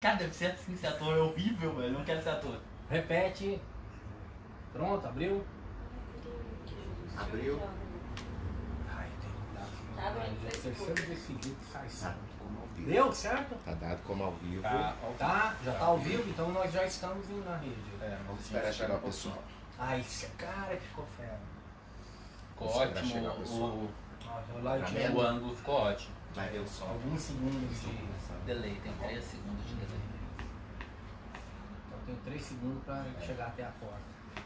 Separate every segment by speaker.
Speaker 1: Cara, deve ser assim, esse ator é horrível, velho. Não quero ser ator.
Speaker 2: Repete. Pronto, abriu.
Speaker 3: Abriu.
Speaker 2: Ai, tem que dar.
Speaker 4: Tá abrindo
Speaker 2: É o
Speaker 4: Facebook.
Speaker 2: terceiro dia seguido que sai
Speaker 3: Tá
Speaker 2: sim.
Speaker 3: como ao vivo.
Speaker 2: Deu, certo?
Speaker 3: Tá dado como ao vivo.
Speaker 2: Tá, já tá ao vivo, então nós já estamos indo na rede.
Speaker 3: Vamos esperar chegar o pessoal.
Speaker 2: Ai, esse cara que ficou fera.
Speaker 1: Ficou
Speaker 3: Vamos esperar
Speaker 1: ótimo.
Speaker 3: chegar o pessoal.
Speaker 2: Lá eu tinha
Speaker 1: O ângulo ficou ótimo.
Speaker 3: Vai ver o sol.
Speaker 2: alguns segundos de.
Speaker 1: Delay, tem 3 segundos de delay.
Speaker 2: Eu tenho 3 segundos pra chegar até a porta.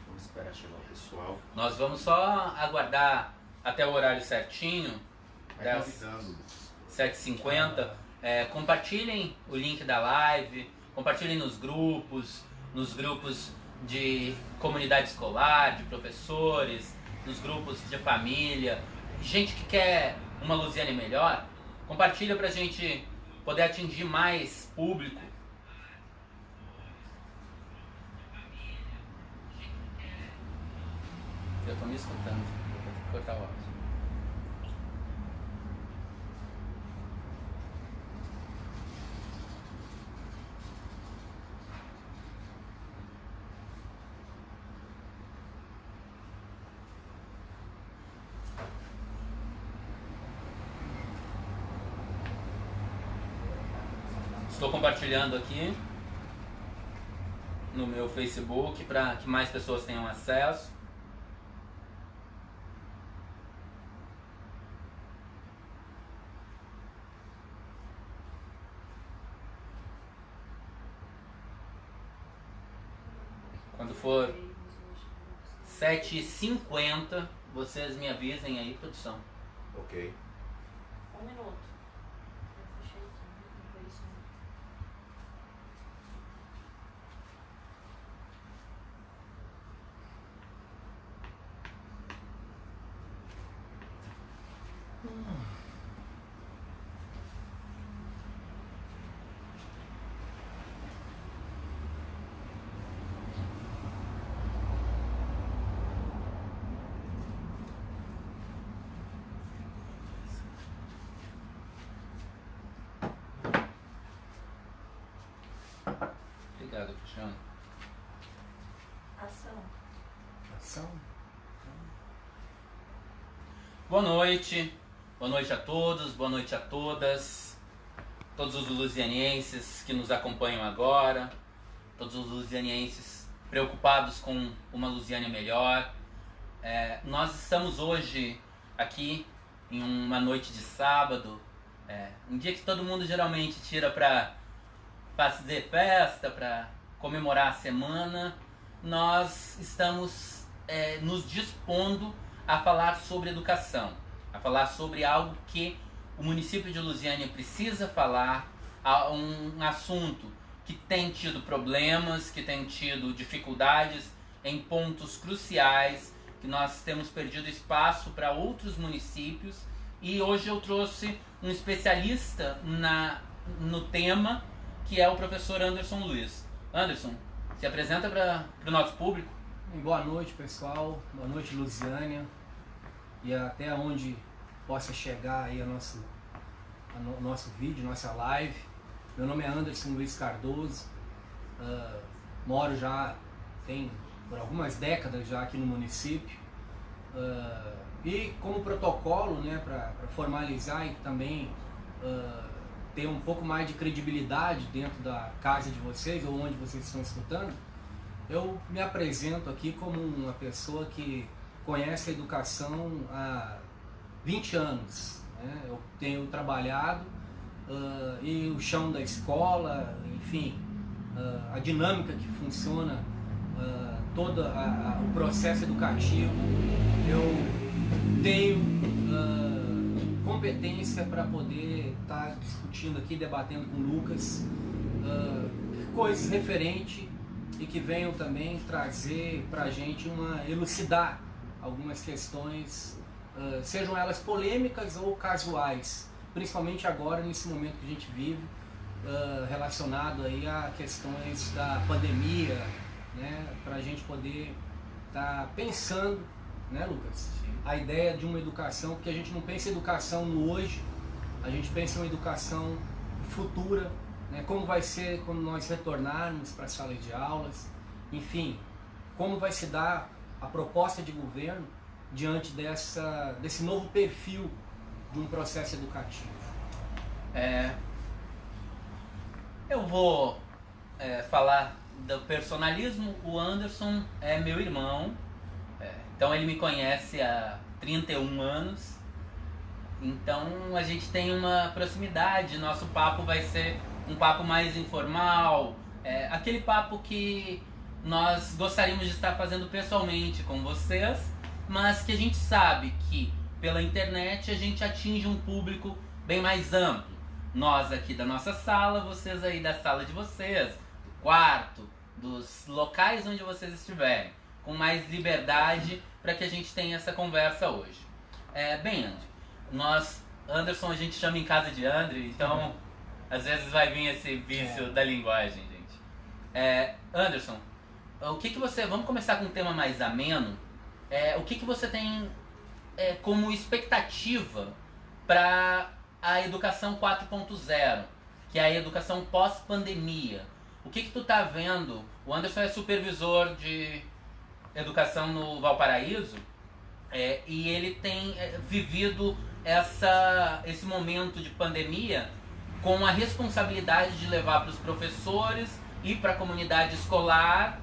Speaker 3: Vamos esperar chegar o pessoal.
Speaker 1: Nós vamos só aguardar até o horário certinho,
Speaker 3: Vai
Speaker 1: das
Speaker 3: convidando.
Speaker 1: 7h50. Compartilhem o link da live, compartilhem nos grupos de comunidade escolar, de professores, nos grupos de família, gente que quer uma Lusiânia melhor. Compartilha pra gente poder atingir mais público. Eu tô me escutando, vou cortar o áudio. Estou compartilhando aqui no meu Facebook para que mais pessoas tenham acesso. Quando for 7h50, vocês me avisem aí, produção.
Speaker 3: Ok.
Speaker 4: 1 minuto. Eu fechei aqui, não foi isso não.
Speaker 1: Obrigado, Cristiano.
Speaker 4: Ação.
Speaker 2: Ação.
Speaker 1: Boa noite a todos, boa noite a todas, todos os lusianienses que nos acompanham agora, todos os lusianienses preocupados com uma Lusiânia melhor. Nós estamos hoje aqui em uma noite de sábado, um dia que todo mundo geralmente tira para fazer festa, para comemorar a semana. Nós estamos nos dispondo a falar sobre educação, a falar sobre algo que o município de Lusiânia precisa falar, um assunto que tem tido problemas, que tem tido dificuldades em pontos cruciais, que nós temos perdido espaço para outros municípios, e hoje eu trouxe um especialista no tema, que é o professor Anderson Luiz. Anderson, se apresenta para o nosso público.
Speaker 2: Boa noite, pessoal. Boa noite, Lusiânia. E até onde possa chegar aí o nosso vídeo, nossa live. Meu nome é Anderson Luiz Cardoso. Moro já tem por algumas décadas já aqui no município. E como protocolo, né, para formalizar e também ter um pouco mais de credibilidade dentro da casa de vocês ou onde vocês estão escutando, eu me apresento aqui como uma pessoa que conhece a educação há 20 anos. Né? Eu tenho trabalhado e o chão da escola, enfim, a dinâmica que funciona, todo o processo educativo, eu tenho competência para poder estar discutindo aqui, debatendo com o Lucas coisas referentes e que venham também trazer para a gente elucidar algumas questões, sejam elas polêmicas ou casuais, principalmente agora nesse momento que a gente vive, relacionado aí a questões da pandemia, né, para a gente poder estar pensando, né, Lucas? A ideia de uma educação, porque a gente não pensa em educação no hoje, a gente pensa em uma educação futura, né? Como vai ser quando nós retornarmos para as salas de aulas, enfim, como vai se dar a proposta de governo diante desse novo perfil de um processo educativo.
Speaker 1: Eu vou falar do personalismo. O Anderson é meu irmão, então ele me conhece há 31 anos, então a gente tem uma proximidade. Nosso papo vai ser um papo mais informal, aquele papo que nós gostaríamos de estar fazendo pessoalmente com vocês, mas que a gente sabe que pela internet a gente atinge um público bem mais amplo. Nós aqui da nossa sala, vocês aí da sala de vocês, do quarto, dos locais onde vocês estiverem, com mais liberdade para que a gente tenha essa conversa hoje. Bem, Anderson a gente chama em casa de André, então às vezes vai vir esse vício da linguagem, gente. Anderson, o que você... Vamos começar com um tema mais ameno. O que você tem como expectativa para a educação 4.0, que é a educação pós-pandemia? O que tu tá vendo? O Anderson é supervisor de educação no Valparaíso, e ele tem vivido esse momento de pandemia com a responsabilidade de levar para os professores e para a comunidade escolar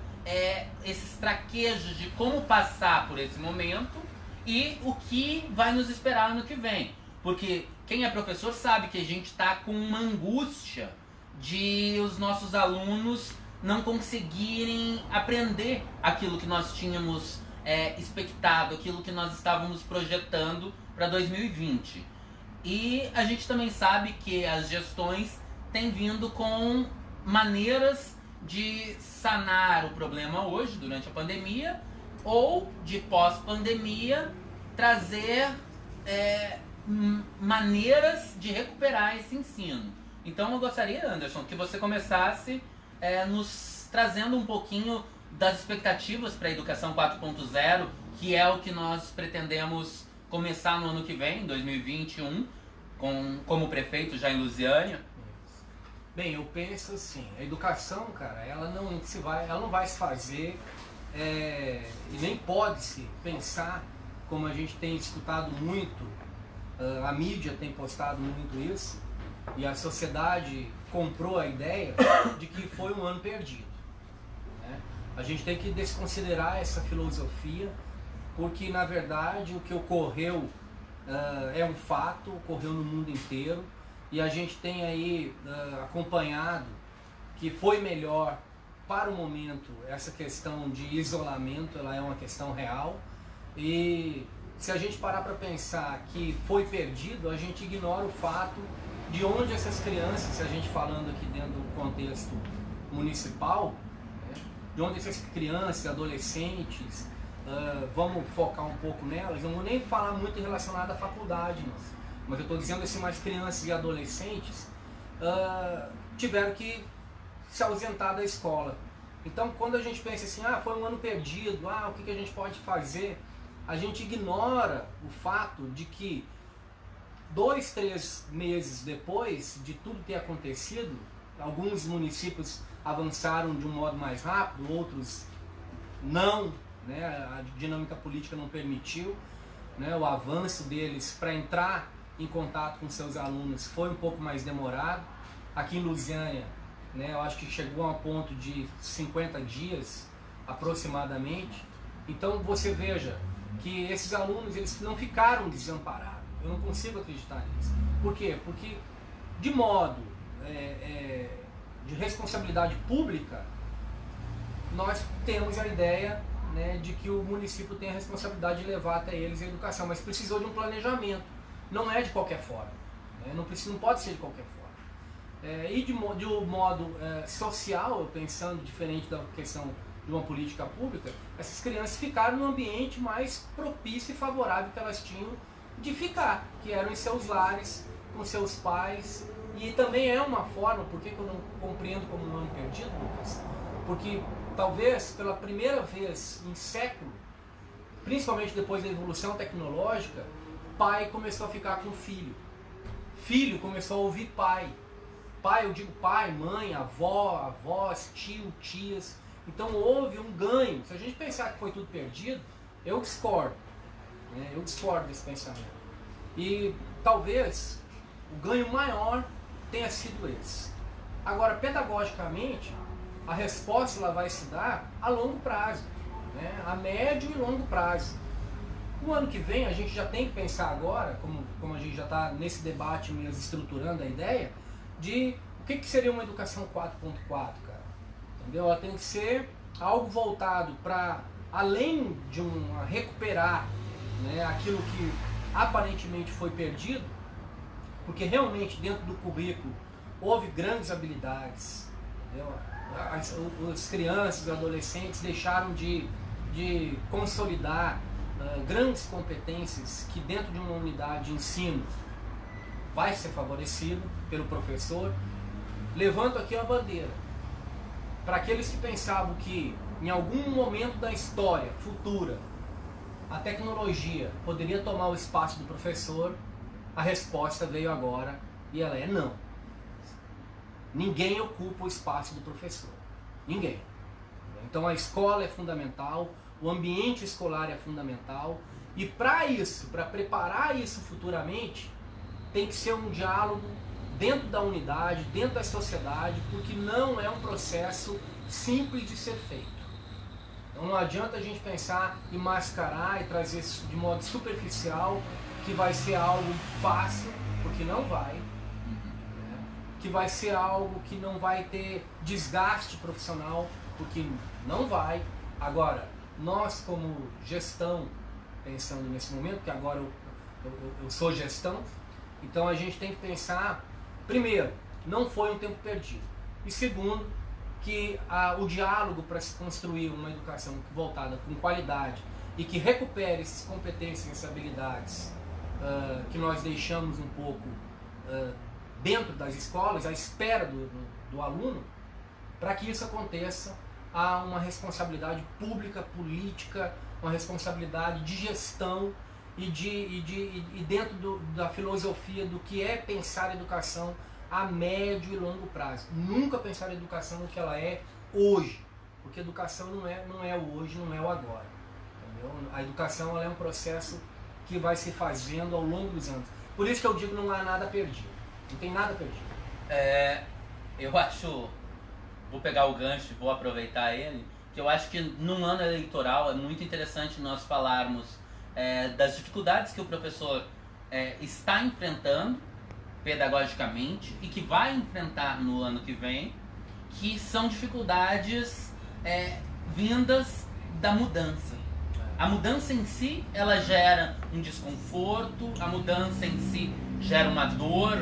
Speaker 1: esses traquejos de como passar por esse momento e o que vai nos esperar no que vem. Porque quem é professor sabe que a gente está com uma angústia de os nossos alunos não conseguirem aprender aquilo que nós tínhamos expectado, aquilo que nós estávamos projetando para 2020. E a gente também sabe que as gestões têm vindo com maneiras de sanar o problema hoje, durante a pandemia, ou de pós-pandemia, trazer maneiras de recuperar esse ensino. Então eu gostaria, Anderson, que você começasse nos trazendo um pouquinho das expectativas para a educação 4.0, que é o que nós pretendemos começar no ano que vem, 2021, como prefeito já em Lusiânia.
Speaker 2: Bem, eu penso assim, a educação, cara, ela não vai se fazer e nem pode se pensar, como a gente tem escutado muito, a mídia tem postado muito isso, e a sociedade comprou a ideia de que foi um ano perdido, né? A gente tem que desconsiderar essa filosofia, porque na verdade o que ocorreu é um fato, ocorreu no mundo inteiro, e a gente tem aí acompanhado que foi melhor para o momento. Essa questão de isolamento, ela é uma questão real, e se a gente parar para pensar que foi perdido, a gente ignora o fato de onde essas crianças, se a gente falando aqui dentro do contexto municipal, né, de onde essas crianças, adolescentes, vamos focar um pouco nelas, não vou nem falar muito relacionado à faculdade, mas eu estou dizendo assim, mais crianças e adolescentes tiveram que se ausentar da escola. Então quando a gente pensa assim, foi um ano perdido, o que a gente pode fazer? A gente ignora o fato de que 2, 3 meses depois de tudo ter acontecido, alguns municípios avançaram de um modo mais rápido, outros não, né? A dinâmica política não permitiu, né, o avanço deles para entrar em contato com seus alunos foi um pouco mais demorado. Aqui em Lusiânia, né, eu acho que chegou a um ponto de 50 dias aproximadamente. Então você veja que esses alunos, eles não ficaram desamparados. Eu não consigo acreditar nisso. Por quê? Porque de modo de responsabilidade pública, nós temos a ideia, né, de que o município tem a responsabilidade de levar até eles a educação, mas precisou de um planejamento. Não é de qualquer forma, né? Não pode ser de qualquer forma. E de um modo social, pensando diferente da questão de uma política pública, essas crianças ficaram no ambiente mais propício e favorável que elas tinham de ficar, que eram em seus lares, com seus pais. E também é uma forma, por que eu não compreendo como um ano perdido, Lucas? Porque talvez pela primeira vez em século, principalmente depois da evolução tecnológica, pai começou a ficar com filho, filho começou a ouvir pai, pai, eu digo pai, mãe, avó, avós, tio, tias. Então houve um ganho. Se a gente pensar que foi tudo perdido, eu discordo. Né? Eu discordo desse pensamento. E talvez o ganho maior tenha sido esse. Agora, pedagogicamente, a resposta ela vai se dar a longo prazo, né? A médio e longo prazo. O ano que vem a gente já tem que pensar agora, como a gente já está nesse debate mesmo estruturando a ideia, de o que seria uma educação 4.4, cara. Entendeu? Ela tem que ser algo voltado para, além de recuperar, né, aquilo que aparentemente foi perdido, porque realmente dentro do currículo houve grandes habilidades, entendeu? As crianças, os adolescentes deixaram de consolidar grandes competências que dentro de uma unidade de ensino vai ser favorecido pelo professor. Levanto aqui a bandeira para aqueles que pensavam que em algum momento da história futura a tecnologia poderia tomar o espaço do professor. A resposta veio agora e ela é não. Ninguém ocupa o espaço do professor. Ninguém. Então a escola é fundamental, o ambiente escolar é fundamental, e para isso, para preparar isso futuramente, tem que ser um diálogo dentro da unidade, dentro da sociedade, porque não é um processo simples de ser feito. Então não adianta a gente pensar em mascarar e trazer isso de modo superficial, que vai ser algo fácil, porque não vai, né? Que vai ser algo que não vai ter desgaste profissional, porque não vai. Agora, nós como gestão, pensando nesse momento, que agora eu sou gestão, então a gente tem que pensar, primeiro, não foi um tempo perdido, e segundo, que o diálogo para se construir uma educação voltada com qualidade e que recupere essas competências e habilidades que nós deixamos um pouco dentro das escolas, à espera do aluno, para que isso aconteça, há uma responsabilidade pública, política, uma responsabilidade de gestão e dentro da filosofia do que é pensar a educação a médio e longo prazo. Nunca pensar a educação no que ela é hoje, porque a educação não é o hoje, não é o agora. Entendeu? A educação ela é um processo que vai se fazendo ao longo dos anos. Por isso que eu digo não há nada perdido. Não tem nada perdido.
Speaker 1: Eu acho, vou pegar o gancho e vou aproveitar ele, que eu acho que num ano eleitoral é muito interessante nós falarmos das dificuldades que o professor está enfrentando pedagogicamente e que vai enfrentar no ano que vem, que são dificuldades vindas da mudança. A mudança em si, ela gera um desconforto, a mudança em si gera uma dor,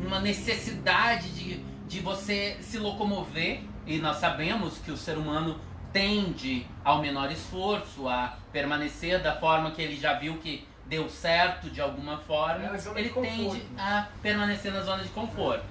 Speaker 1: uma necessidade de você se locomover, e nós sabemos que o ser humano tende ao menor esforço, a permanecer da forma que ele já viu que deu certo de alguma forma, ele tende a permanecer na zona de conforto.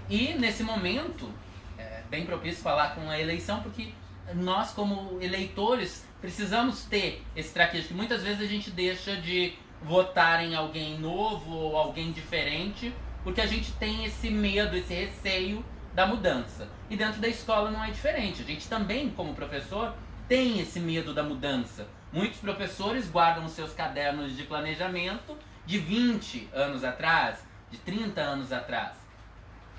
Speaker 1: E nesse momento, é bem propício falar com a eleição, porque nós como eleitores precisamos ter esse traquejo, que muitas vezes a gente deixa de votar em alguém novo ou alguém diferente, porque a gente tem esse medo, esse receio da mudança. E dentro da escola não é diferente. A gente também, como professor, tem esse medo da mudança. Muitos professores guardam os seus cadernos de planejamento de 20 anos atrás, de 30 anos atrás.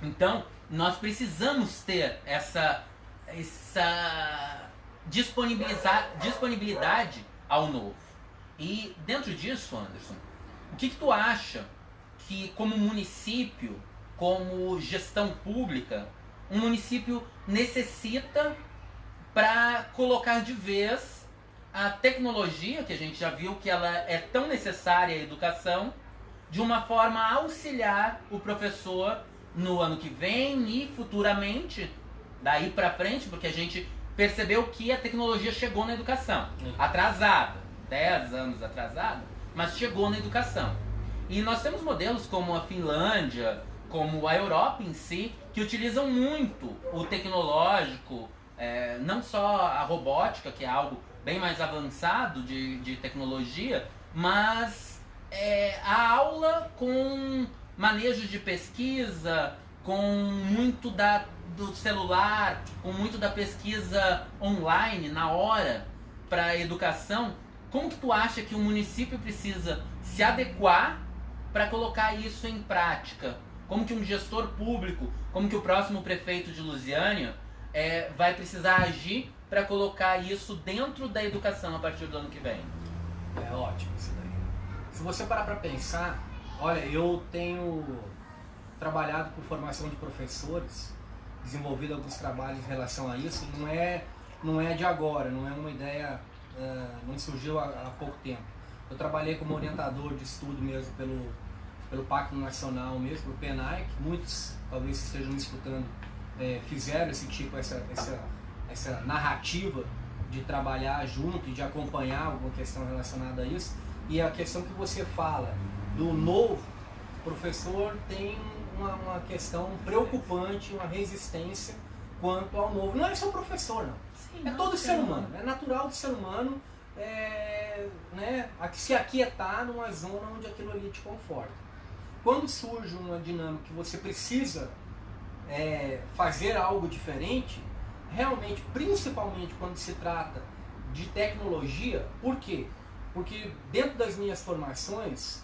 Speaker 1: Então, nós precisamos ter essa disponibilidade ao novo. E dentro disso, Anderson, o que tu acha que como município, como gestão pública, um município necessita para colocar de vez a tecnologia, que a gente já viu que ela é tão necessária à educação, de uma forma a auxiliar o professor no ano que vem e futuramente, daí para frente, porque a gente percebeu que a tecnologia chegou na educação, atrasada, 10 anos atrasada, mas chegou na educação. E nós temos modelos como a Finlândia, como a Europa em si, que utilizam muito o tecnológico, não só a robótica, que é algo bem mais avançado de tecnologia, mas a aula com manejos de pesquisa, com muito do celular, com muito da pesquisa online, na hora, para a educação, como que tu acha que o município precisa se adequar para colocar isso em prática? Como que um gestor público, como que o próximo prefeito de Lusiânia vai precisar agir para colocar isso dentro da educação a partir do ano que vem?
Speaker 2: É ótimo isso daí. Se você parar para pensar, olha, eu tenho trabalhado com formação de professores, desenvolvido alguns trabalhos em relação a isso, não é de agora, não é uma ideia, não surgiu há pouco tempo. Eu trabalhei como orientador de estudo mesmo pelo Pacto Nacional mesmo, pelo PENAIC, muitos talvez estejam me escutando, fizeram esse tipo, essa narrativa de trabalhar junto e de acompanhar alguma questão relacionada a isso. E a questão que você fala do novo, o professor tem uma questão preocupante, uma resistência quanto ao novo. Não é só o professor, não.
Speaker 1: Sim,
Speaker 2: É todo ser humano. É natural do ser humano né, se aquietar numa zona onde aquilo ali te conforta. Quando surge uma dinâmica que você precisa fazer algo diferente, realmente, principalmente quando se trata de tecnologia, por quê? Porque dentro das minhas formações,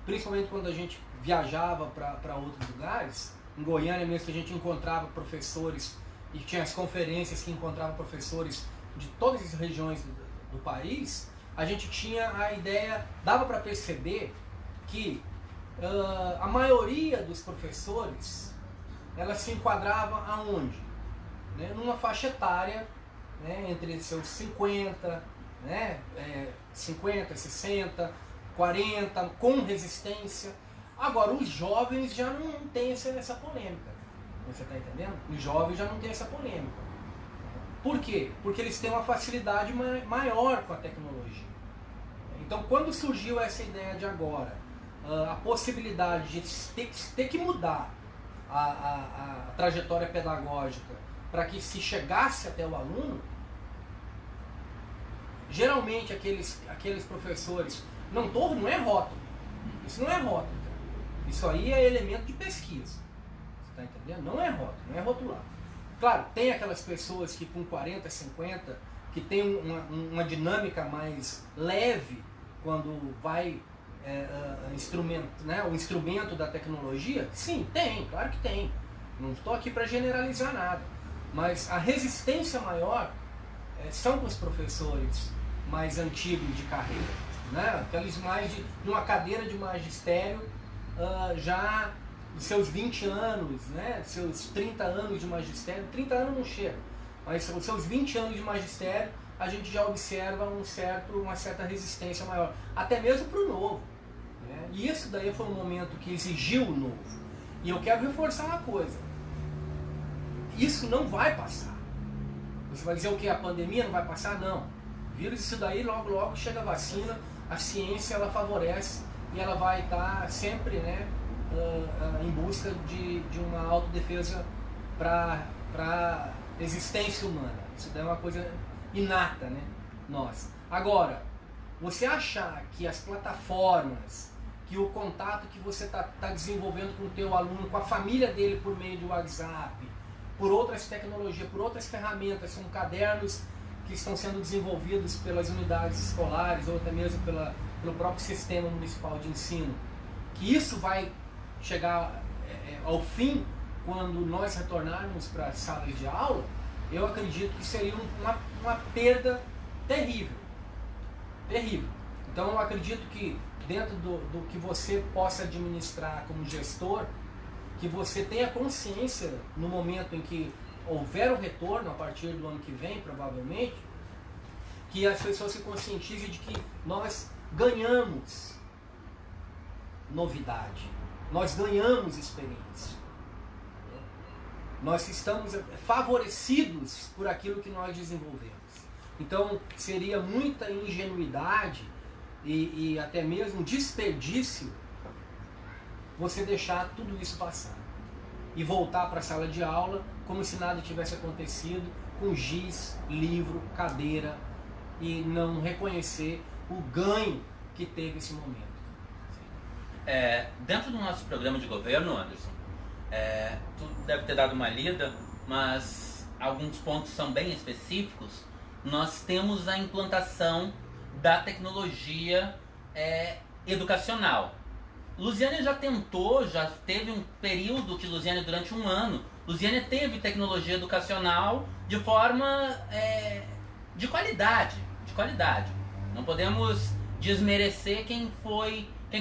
Speaker 2: principalmente quando a gente viajava para outros lugares, em Goiânia mesmo que a gente encontrava professores e tinha as conferências que encontrava professores de todas as regiões do país, a gente tinha a ideia, dava para perceber que a maioria dos professores, ela se enquadrava aonde? Né? Numa faixa etária, né? Entre seus 50, né? 50, 60, 40, com resistência. Agora, os jovens já não tem essa polêmica. Você está entendendo? Os jovens já não tem essa polêmica. Por quê? Porque eles têm uma facilidade maior com a tecnologia. Então, quando surgiu essa ideia de agora, a possibilidade de ter que mudar a trajetória pedagógica para que se chegasse até o aluno, geralmente aqueles professores, não é rótulo, isso não é rótulo, isso aí é elemento de pesquisa, você está entendendo? Não é rótulo, não é rotular. Claro, tem aquelas pessoas que com 40, 50, que tem uma dinâmica mais leve quando vai o instrumento da tecnologia, sim, tem, claro que tem, não estou aqui para generalizar nada. Mas a resistência maior são com os professores mais antigos de carreira, né? Aqueles mais de uma cadeira de magistério já dos seus 20 anos, né? Seus 30 anos de magistério, 30 anos não chega, mas os seus 20 anos de magistério a gente já observa uma certa resistência maior, até mesmo para o novo. Né? E isso daí foi um momento que exigiu o novo. E eu quero reforçar uma coisa. Isso não vai passar. Você vai dizer o que? A pandemia não vai passar? Não. Vírus, isso daí, logo chega a vacina, a ciência ela favorece e ela vai estar sempre, né, em busca de uma autodefesa para a existência humana. Isso daí é uma coisa inata, né? Nossa. Agora, você achar que as plataformas, que o contato que você está desenvolvendo com o teu aluno, com a família dele por meio de WhatsApp, por outras tecnologias, por outras ferramentas, como cadernos que estão sendo desenvolvidos pelas unidades escolares ou até mesmo pelo próprio sistema municipal de ensino, que isso vai chegar ao fim quando nós retornarmos para as salas de aula, eu acredito que seria uma perda terrível. Terrível. Então eu acredito que dentro do que você possa administrar como gestor, que você tenha consciência no momento em que houver o retorno, a partir do ano que vem, provavelmente, que as pessoas se conscientizem de que nós ganhamos novidade, nós ganhamos experiência. Nós estamos favorecidos por aquilo que nós desenvolvemos. Então, seria muita ingenuidade e até mesmo desperdício você deixar tudo isso passar e voltar para a sala de aula como se nada tivesse acontecido, com giz, livro, cadeira, e não reconhecer o ganho que teve esse momento.
Speaker 1: Dentro do nosso programa de governo, Anderson, tu deve ter dado uma lida, mas alguns pontos são bem específicos. Nós temos a implantação da tecnologia educacional. Lusiânia já tentou, já teve um período que Lusiânia, durante um ano, Lusiânia teve tecnologia educacional de forma de qualidade. Não podemos desmerecer quem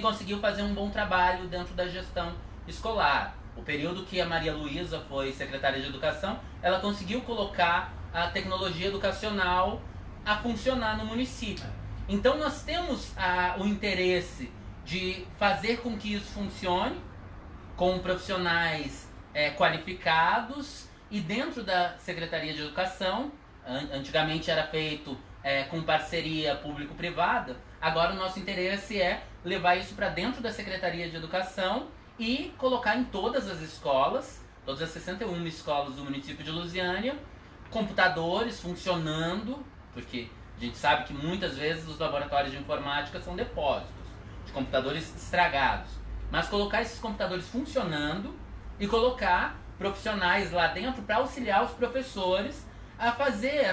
Speaker 1: conseguiu fazer um bom trabalho dentro da gestão escolar. O período que a Maria Luísa foi secretária de Educação, ela conseguiu colocar a tecnologia educacional a funcionar no município. Então nós temos o interesse de fazer com que isso funcione com profissionais qualificados e dentro da Secretaria de Educação. Antigamente era feito com parceria público-privada. Agora o nosso interesse é levar isso para dentro da Secretaria de Educação e colocar em todas as escolas, todas as 61 escolas do município de Lusiânia, computadores funcionando, porque a gente sabe que muitas vezes os laboratórios de informática são depósitos de computadores estragados. Mas colocar esses computadores funcionando e colocar profissionais lá dentro para auxiliar os professores a fazer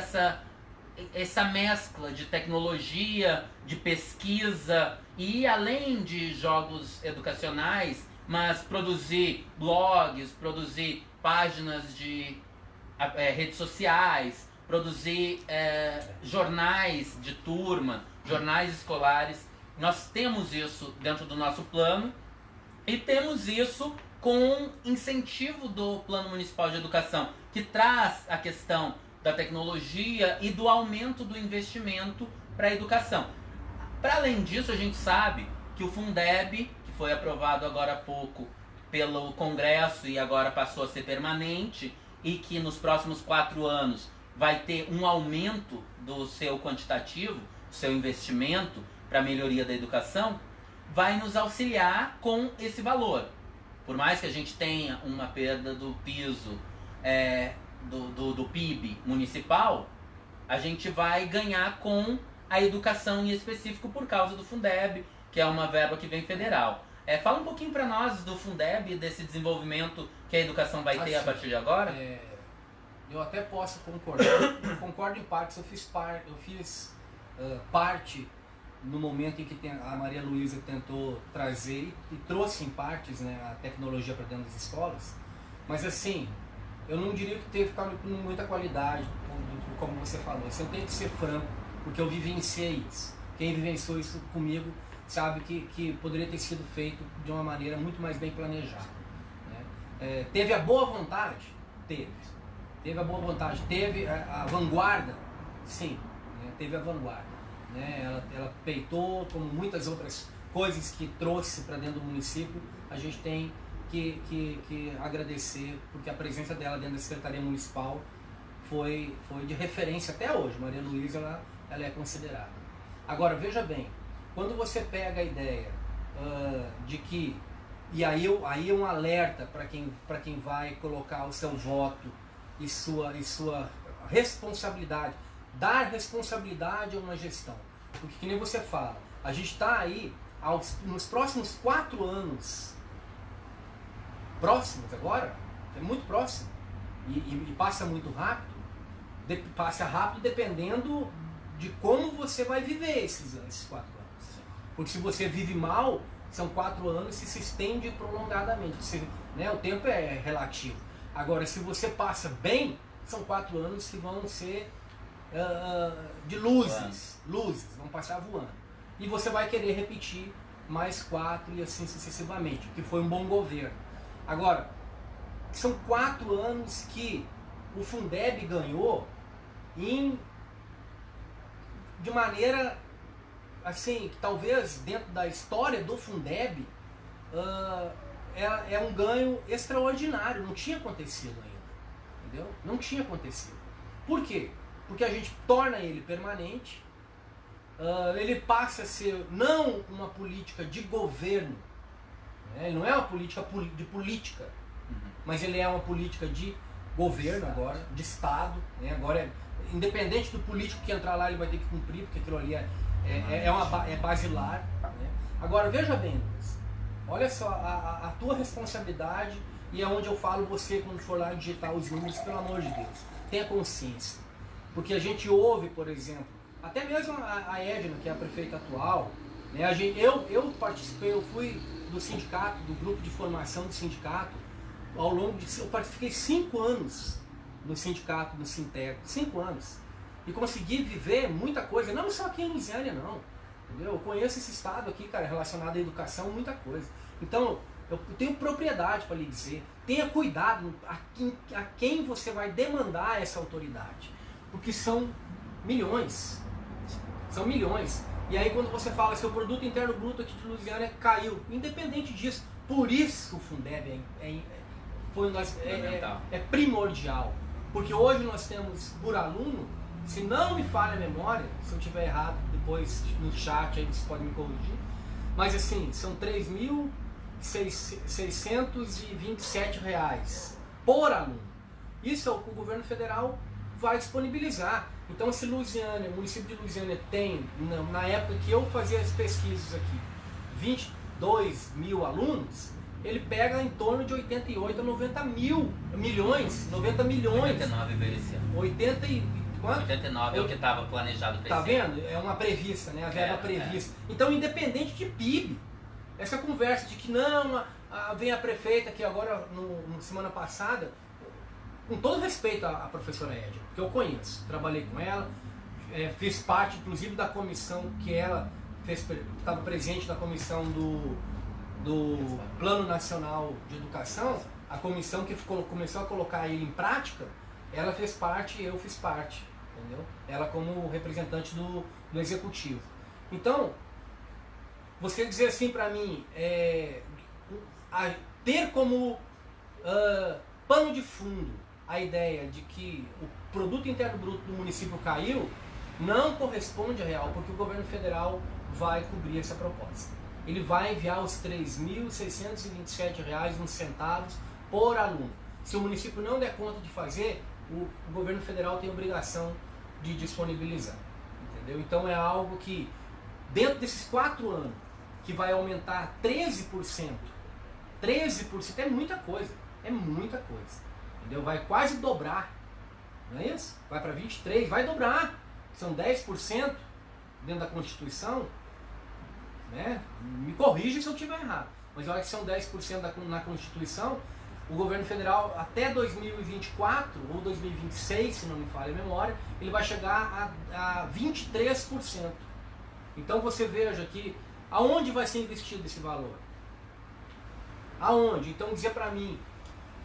Speaker 1: essa mescla de tecnologia, de pesquisa e, além de jogos educacionais, mas produzir blogs, produzir páginas de redes sociais, produzir jornais de turma, jornais escolares. Nós temos isso dentro do nosso plano e temos isso com incentivo do Plano Municipal de Educação, que traz a questão da tecnologia e do aumento do investimento para a educação. Para além disso, a gente sabe que o Fundeb, que foi aprovado agora há pouco pelo Congresso e agora passou a ser permanente, e que nos próximos 4 anos vai ter um aumento do seu quantitativo, do seu investimento para a melhoria da educação, vai nos auxiliar com esse valor. Por mais que a gente tenha uma perda do piso do PIB municipal, a gente vai ganhar com a educação em específico por causa do Fundeb, que é uma verba que vem federal. Fala um pouquinho para nós do Fundeb e desse desenvolvimento que a educação vai ter a partir de agora.
Speaker 2: Eu até posso concordar, eu concordo em partes, eu fiz parte no momento em que a Maria Luísa tentou trazer e trouxe em partes, né, a tecnologia para dentro das escolas, mas assim, eu não diria que teve com muita qualidade, como você falou. Eu tenho que ser franco, porque eu vivenciei isso. Quem vivenciou isso comigo sabe que poderia ter sido feito de uma maneira muito mais bem planejada, né? Teve a boa vontade? Teve a boa vontade. Teve a vanguarda? Sim, né? Teve a vanguarda, né? Ela peitou, como muitas outras coisas que trouxe para dentro do município. A gente tem que agradecer, porque a presença dela dentro da Secretaria Municipal foi de referência até hoje. Maria Luísa ela é considerada. Agora, veja bem, quando você pega a ideia de que, e aí é um alerta para quem vai colocar o seu voto e sua responsabilidade, dar responsabilidade a uma gestão. Porque, que nem você fala, a gente está aí nos próximos 4 anos, próximos agora, é muito próximo, e passa muito rápido, passa rápido dependendo de como você vai viver esses 4 anos. Porque se você vive mal, são 4 anos e se estende prolongadamente. Né, o tempo é relativo. Agora, se você passa bem, são 4 anos que vão ser de luzes, vão passar voando. E você vai querer repetir mais 4 e assim sucessivamente, que foi um bom governo. Agora, são 4 anos que o Fundeb ganhou de maneira, assim, que talvez dentro da história do Fundeb é um ganho extraordinário, não tinha acontecido ainda, entendeu? Não tinha acontecido. Por quê? Porque a gente torna ele permanente, ele passa a ser não uma política de governo, né? Ele não é uma política de política, mas ele é uma política de governo agora, de Estado, né? Agora, independente do político que entrar lá, ele vai ter que cumprir, porque aquilo ali é basilar, né? Agora, veja bem, Luiz, Olha só a tua responsabilidade, e é onde eu falo você quando for lá digitar os números, pelo amor de Deus, tenha consciência. Porque a gente ouve, por exemplo, até mesmo a Edna, que é a prefeita atual, né, eu participei, eu fui do sindicato, do grupo de formação do sindicato, eu participei 5 anos no sindicato, no Sintego, 5 anos. E consegui viver muita coisa, não só aqui em Lusiânia não. Entendeu? Eu conheço esse estado aqui, cara, relacionado à educação, muita coisa. Então, eu tenho propriedade para lhe dizer, tenha cuidado a quem você vai demandar essa autoridade. Porque são milhões. São milhões. E aí quando você fala que o produto interno bruto aqui de Lusiânia caiu, independente disso, por isso o Fundeb é primordial. Porque hoje nós temos, por aluno, se não me falha a memória, se eu estiver errado, depois no chat aí vocês podem me corrigir, mas assim, são R$ 3.627 por aluno. Isso é o que o governo federal vai disponibilizar. Então, se Lusiânia, o município de Lusiânia tem, na época que eu fazia as pesquisas aqui, 22 mil alunos, ele pega em torno de 88 a 90 milhões.
Speaker 1: 89 veio esse ano. 89 é o que estava planejado para
Speaker 2: Tá vendo? É uma prevista, né? A verba prevista. Então, independente de PIB, essa conversa de que não, vem a prefeita que agora, semana passada, com todo respeito à professora Edna, que eu conheço, trabalhei com ela, fiz parte, inclusive, da comissão que ela estava presente na comissão do Plano Nacional de Educação, a comissão que começou a colocar ele em prática, ela fez parte e eu fiz parte, entendeu? Ela como representante do executivo. Então, você dizer assim para mim, ter como pano de fundo a ideia de que o produto interno bruto do município caiu, não corresponde à real, porque o governo federal vai cobrir essa proposta. Ele vai enviar os R$ 3.627,01 por aluno. Se o município não der conta de fazer, o governo federal tem obrigação de disponibilizar. Entendeu? Então é algo que, dentro desses 4 anos, que vai aumentar 13%, 13% é muita coisa. É muita coisa. Entendeu? Vai quase dobrar. Não é isso? Vai para 23%, vai dobrar. São 10% dentro da Constituição. Né? Me corrija se eu estiver errado. Mas olha que são 10% na Constituição. O governo federal, até 2024 ou 2026, se não me falha a memória, ele vai chegar a 23%. Então você veja que aonde vai ser investido esse valor? Aonde? Então dizer para mim,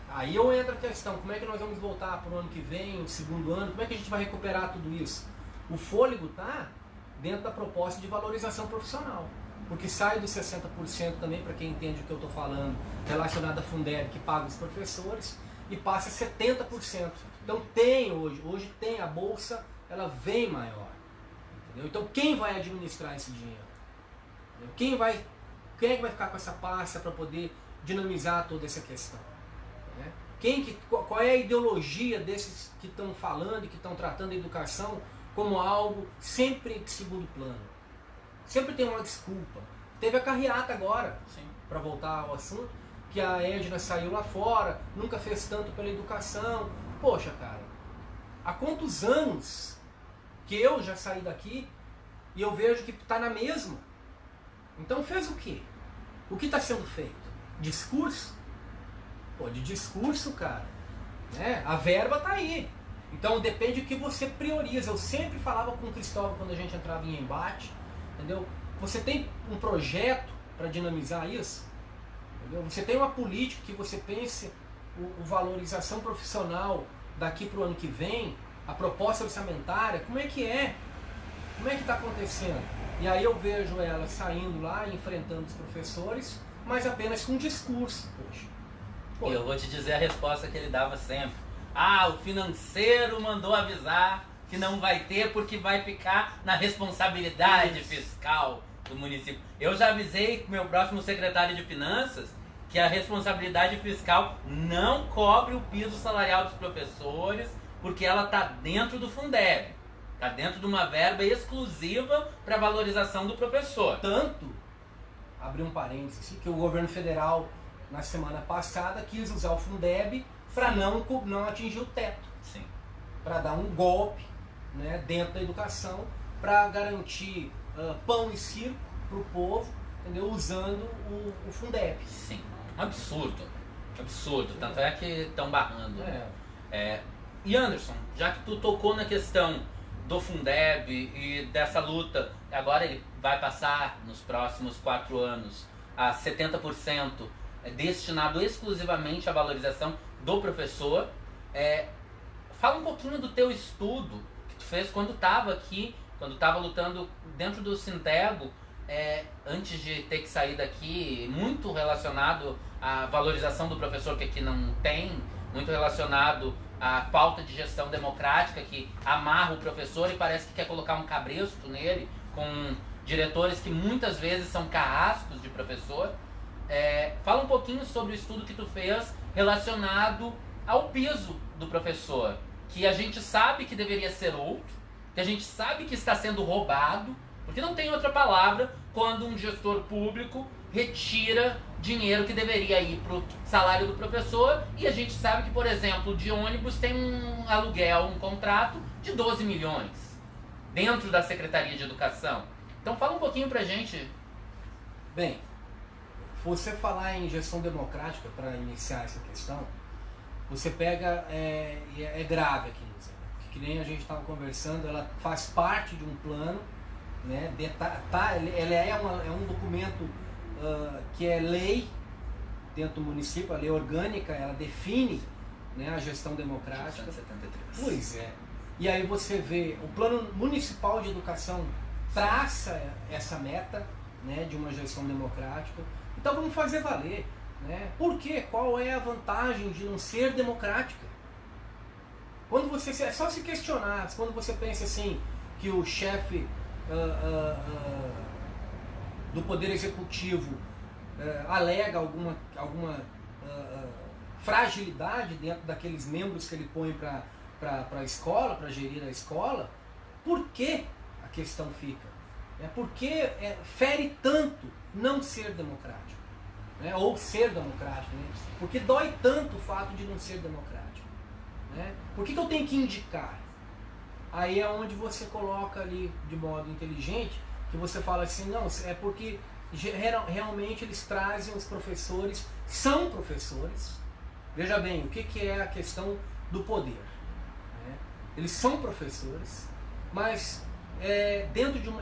Speaker 2: aí eu entro a questão, como é que nós vamos voltar para o ano que vem, o segundo ano, como é que a gente vai recuperar tudo isso? O fôlego está dentro da proposta de valorização profissional. Porque sai dos 60% também, para quem entende o que eu estou falando, relacionado à Fundeb, que paga os professores, e passa a 70%. Então tem hoje tem a bolsa, ela vem maior. Entendeu? Então quem vai administrar esse dinheiro? Quem é que vai ficar com essa pasta para poder dinamizar toda essa questão? Né? Qual é a ideologia desses que estão falando e que estão tratando a educação como algo sempre em segundo plano? Sempre tem uma desculpa. Teve a carreata agora, para voltar ao assunto, que a Edna saiu lá fora, nunca fez tanto pela educação. Poxa, cara, há quantos anos que eu já saí daqui e eu vejo que está na mesma? Então fez o quê? O que está sendo feito? Discurso? Pô, de discurso, cara, né? A verba está aí. Então depende do que você prioriza. Eu sempre falava com o Cristóvão quando a gente entrava em embate, entendeu? Você tem um projeto para dinamizar isso? Entendeu? Você tem uma política que você pense a valorização profissional daqui para o ano que vem, a proposta orçamentária, como é que é? Como é que está acontecendo? E aí eu vejo ela saindo lá, enfrentando os professores, mas apenas com discurso. Poxa.
Speaker 1: E eu vou te dizer a resposta que ele dava sempre. O financeiro mandou avisar que não vai ter porque vai ficar na responsabilidade fiscal do município. Eu já avisei meu próximo secretário de Finanças que a responsabilidade fiscal não cobre o piso salarial dos professores porque ela está dentro do Fundeb. Está dentro de uma verba exclusiva para valorização do professor.
Speaker 2: Tanto abrir um parênteses aqui, que o governo federal, na semana passada, quis usar o Fundeb para não atingir o teto,
Speaker 1: Sim.
Speaker 2: para dar um golpe, né, dentro da educação, para garantir pão e circo para o povo, entendeu? Usando o Fundeb.
Speaker 1: Sim. Absurdo. Absurdo. Tanto é que estão barrando. E Anderson, já que tu tocou na questão do Fundeb e dessa luta, agora ele vai passar nos próximos 4 anos a 70% destinado exclusivamente à valorização do professor. Fala um pouquinho do teu estudo que tu fez quando estava aqui, quando estava lutando dentro do Sintego, antes de ter que sair daqui, muito relacionado à valorização do professor que aqui não tem, muito relacionado à falta de gestão democrática que amarra o professor e parece que quer colocar um cabresto nele, com diretores que muitas vezes são carrascos de professor. Fala um pouquinho sobre o estudo que tu fez relacionado ao piso do professor, que a gente sabe que deveria ser outro, que a gente sabe que está sendo roubado, porque não tem outra palavra quando um gestor público retira dinheiro que deveria ir para o salário do professor, e a gente sabe que, por exemplo, de ônibus tem um aluguel, um contrato de 12 milhões dentro da Secretaria de Educação. Então fala um pouquinho pra gente.
Speaker 2: Bem, você falar em gestão democrática, para iniciar essa questão, você pega, é grave aqui, que nem a gente estava conversando, ela faz parte de um plano, né, ela é um documento que é lei dentro do município, a lei orgânica, ela define, né, a gestão democrática.
Speaker 1: 173.
Speaker 2: Pois é. E aí você vê, o Plano Municipal de Educação traça essa meta, né, de uma gestão democrática. Então vamos fazer valer, né? Por quê? Qual é a vantagem de não ser democrática? Quando você, é só se questionar, quando você pensa assim, que o chefe do Poder Executivo alega alguma fragilidade dentro daqueles membros que ele põe para a escola, para gerir a escola, por que a questão fica? Por que fere tanto não ser democrático? Né? Ou ser democrático? Né? Por que dói tanto o fato de não ser democrático? Né? Por que eu tenho que indicar? Aí é onde você coloca ali de modo inteligente, que você fala assim, não, é porque realmente eles trazem os professores, são professores. Veja bem, o que é a questão do poder? Né? Eles são professores, mas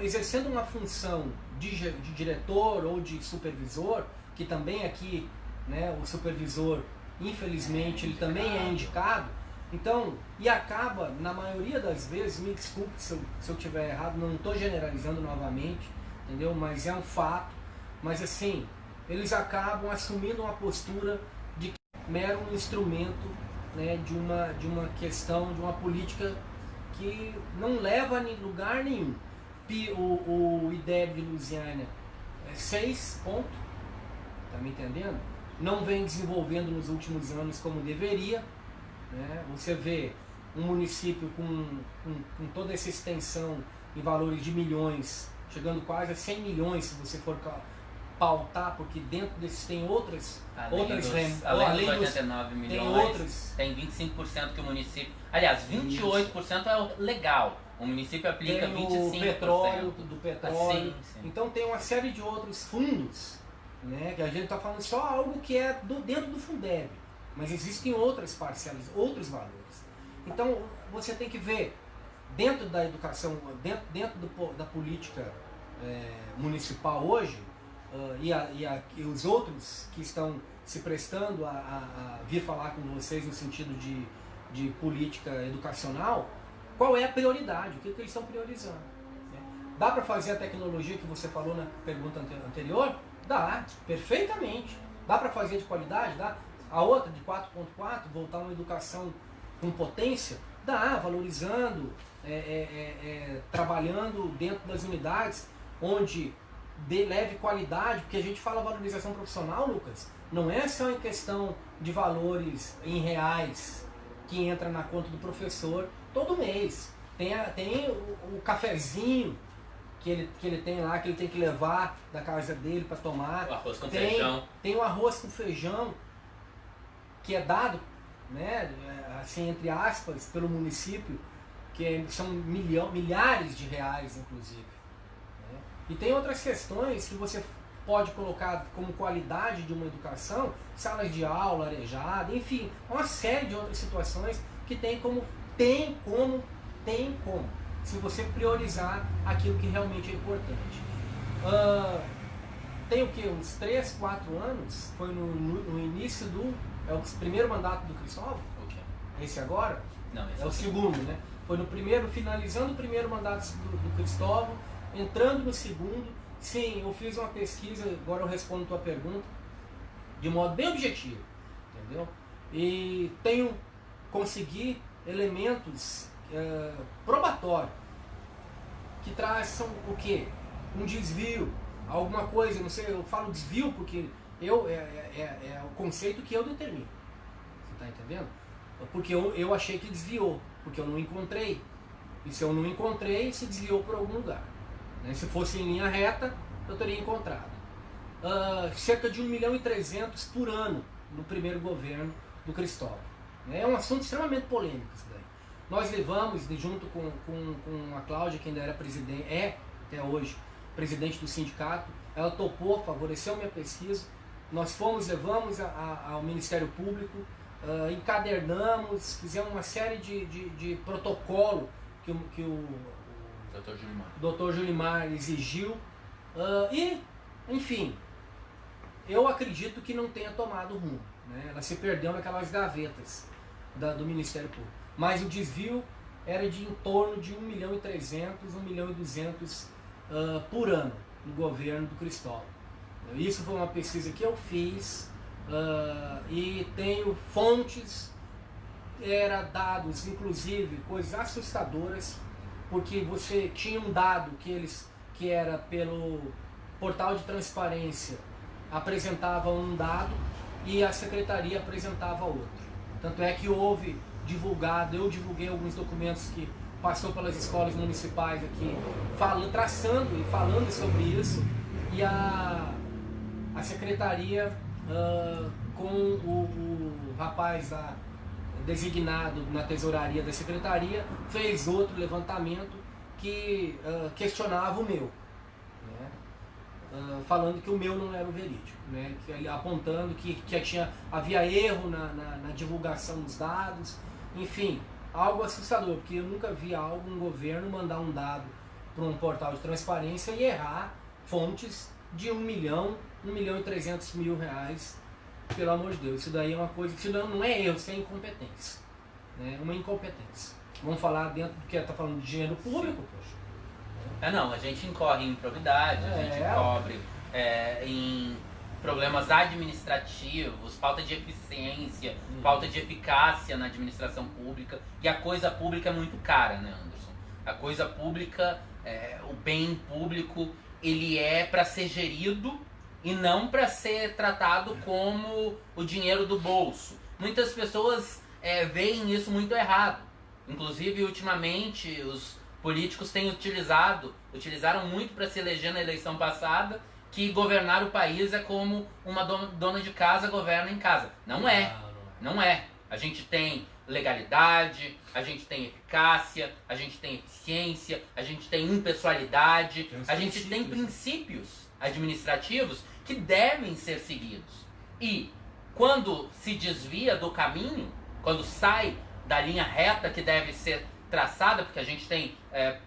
Speaker 2: exercendo uma função de diretor ou de supervisor, que também aqui, né, o supervisor, infelizmente, ele também é indicado. Então, e acaba, na maioria das vezes, me desculpe se eu estiver errado, não estou generalizando novamente, entendeu? Mas é um fato. Mas assim, eles acabam assumindo uma postura de mero instrumento, né, de uma questão, de uma política que não leva a lugar nenhum. O IDEB de Lusiânia é 6 pontos, tá me entendendo? Não vem desenvolvendo nos últimos anos como deveria. Né? Você vê um município com toda essa extensão em valores de milhões, chegando quase a 100 milhões se você for pautar, porque dentro desses tem outras
Speaker 1: além dos 89 milhões,
Speaker 2: tem
Speaker 1: 25% que o município... Aliás, 28% é legal. O município aplica
Speaker 2: tem
Speaker 1: 25%.
Speaker 2: O petróleo, do petróleo.
Speaker 1: Sim.
Speaker 2: Então tem uma série de outros fundos, né, que a gente está falando só algo que é dentro do Fundeb. Mas existem outras parcelas, outros valores. Então, você tem que ver, dentro da educação, dentro da política municipal hoje, e os outros que estão se prestando a vir falar com vocês no sentido de política educacional, qual é a prioridade, o que eles estão priorizando. Né? Dá para fazer a tecnologia que você falou na pergunta anterior? Dá, perfeitamente. Dá para fazer de qualidade? Dá. A outra, de 4.4, voltar a uma educação com potência, dá, valorizando, trabalhando dentro das unidades, onde leve qualidade, porque a gente fala valorização profissional, Lucas, não é só em questão de valores em reais que entra na conta do professor todo mês. Tem o cafezinho, que ele tem lá, que ele tem que levar da casa dele para tomar.
Speaker 1: O arroz com
Speaker 2: Tem-
Speaker 1: feijão.
Speaker 2: Tem o arroz com feijão que é dado, né, assim, entre aspas, pelo município, são milhares de reais, inclusive. Né? E tem outras questões que você pode colocar como qualidade de uma educação, salas de aula, arejada, enfim, uma série de outras situações que tem como, se você priorizar aquilo que realmente é importante. Tem o que? Uns 3, 4 anos, foi no início é o primeiro mandato do Cristóvão,
Speaker 1: O quê?
Speaker 2: esse agora,
Speaker 1: Não, esse
Speaker 2: é o segundo, né? Foi no primeiro, finalizando o primeiro mandato do Cristóvão, entrando no segundo. Sim, eu fiz uma pesquisa, agora eu respondo a tua pergunta, de modo bem objetivo, entendeu? E consegui elementos probatórios que traçam o quê? Um desvio, alguma coisa, não sei, eu falo desvio porque é o conceito que eu determino. Você está entendendo? Porque eu achei que desviou, porque eu não encontrei. E se eu não encontrei, se desviou por algum lugar. Né? Se fosse em linha reta, eu teria encontrado. Cerca de 1.300.000 por ano no primeiro governo do Cristóvão. É um assunto extremamente polêmico isso daí. Nós levamos, junto com a Cláudia, que ainda era presidente, até hoje, presidente do sindicato, ela topou, favoreceu minha pesquisa. Nós levamos ao Ministério Público, encadernamos, fizemos uma série de protocolo que o
Speaker 1: Dr. Julimar.
Speaker 2: Dr. Julimar exigiu. E, enfim, eu acredito que não tenha tomado rumo. Né? Ela se perdeu naquelas gavetas do Ministério Público. Mas o desvio era de em torno de 1.300.000, 1.200.000 por ano no governo do Cristóvão. Isso foi uma pesquisa que eu fiz e tenho fontes, dados, inclusive, coisas assustadoras, porque você tinha um dado que era pelo portal de transparência, apresentava um dado e a secretaria apresentava outro. Tanto é que houve eu divulguei alguns documentos que passou pelas escolas municipais aqui, traçando e falando sobre isso, e a secretaria, com o rapaz designado na tesouraria da secretaria, fez outro levantamento que questionava o meu, né? Falando que o meu não era o verídico, né? Apontando que havia erro na divulgação dos dados, enfim, algo assustador, porque eu nunca vi um governo mandar um dado para um portal de transparência e errar fontes de 1.300.000 reais, pelo amor de Deus. Isso daí é uma coisa que não é erro, isso é incompetência, né? Uma incompetência. Vamos falar dentro do que está falando de dinheiro público, poxa.
Speaker 1: Não, a gente incorre em improbidade, a gente cobre em problemas administrativos, falta de eficiência, falta de eficácia na administração pública, e a coisa pública é muito cara, né, Anderson? A coisa pública, o bem público, ele é para ser gerido e não para ser tratado como o dinheiro do bolso. Muitas pessoas veem isso muito errado. Inclusive, ultimamente, os políticos têm utilizaram muito para se eleger na eleição passada, que governar o país é como uma dona de casa governa em casa. Não é. Não é. A gente tem legalidade, a gente tem eficácia, a gente tem eficiência, a gente tem impessoalidade, a gente tem princípios administrativos que devem ser seguidos. E quando se desvia do caminho, quando sai da linha reta que deve ser traçada, porque a gente tem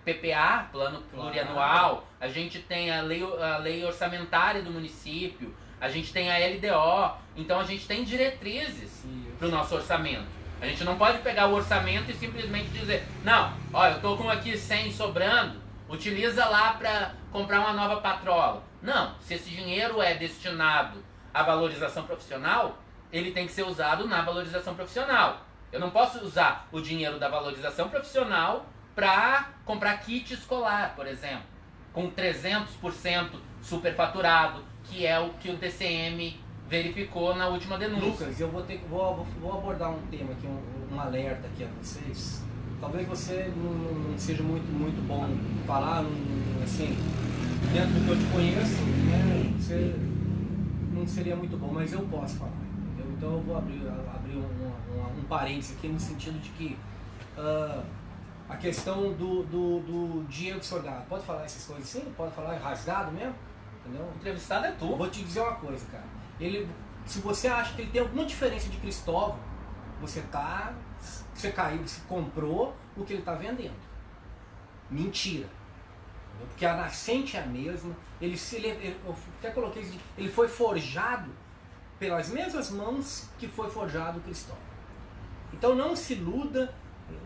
Speaker 1: PPA, Plano Plurianual, a gente tem a lei orçamentária do município, a gente tem a LDO, então a gente tem diretrizes para o nosso orçamento. A gente não pode pegar o orçamento e simplesmente dizer, não, eu tô com aqui 100 sobrando, utiliza lá para comprar uma nova patrola. Não, se esse dinheiro é destinado à valorização profissional, ele tem que ser usado na valorização profissional. Eu não posso usar o dinheiro da valorização profissional para comprar kit escolar, por exemplo, com 300% superfaturado, que é o que o TCM verificou na última denúncia.
Speaker 2: Lucas, eu vou abordar um tema aqui, um alerta aqui a vocês. talvez você não seja muito bom falar, assim, dentro do que eu te conheço, né, você não seria muito bom, mas eu posso falar, entendeu? Então eu vou abrir um parênteses aqui no sentido de que a questão do Diego Sorgado, pode falar essas coisas assim? Pode falar rasgado mesmo? Entendeu?
Speaker 1: O entrevistado é tu.
Speaker 2: Eu vou te dizer uma coisa, cara. Se você acha que ele tem alguma diferença de Cristóvão, você caiu, você comprou o que ele está vendendo. Mentira. Entendeu? Porque a nascente é a mesma. Eu até coloquei isso, ele foi forjado pelas mesmas mãos que foi forjado o Cristóvão. Então não se iluda,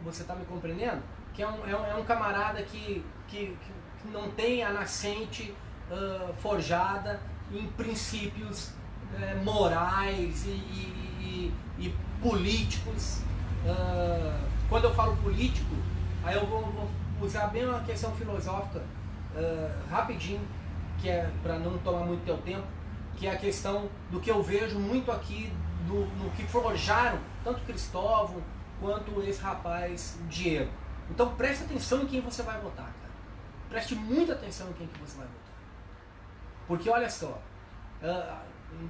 Speaker 2: você está me compreendendo? Que é um camarada que não tem a nascente forjada em princípios morais e políticos. Quando eu falo político, aí eu vou usar bem uma questão filosófica rapidinho, que é para não tomar muito teu tempo, que é a questão do que eu vejo muito aqui no que forjaram tanto Cristóvão quanto esse rapaz Diego. Então preste atenção em quem você vai votar, cara. Preste muita atenção em quem que você vai votar. Porque olha só,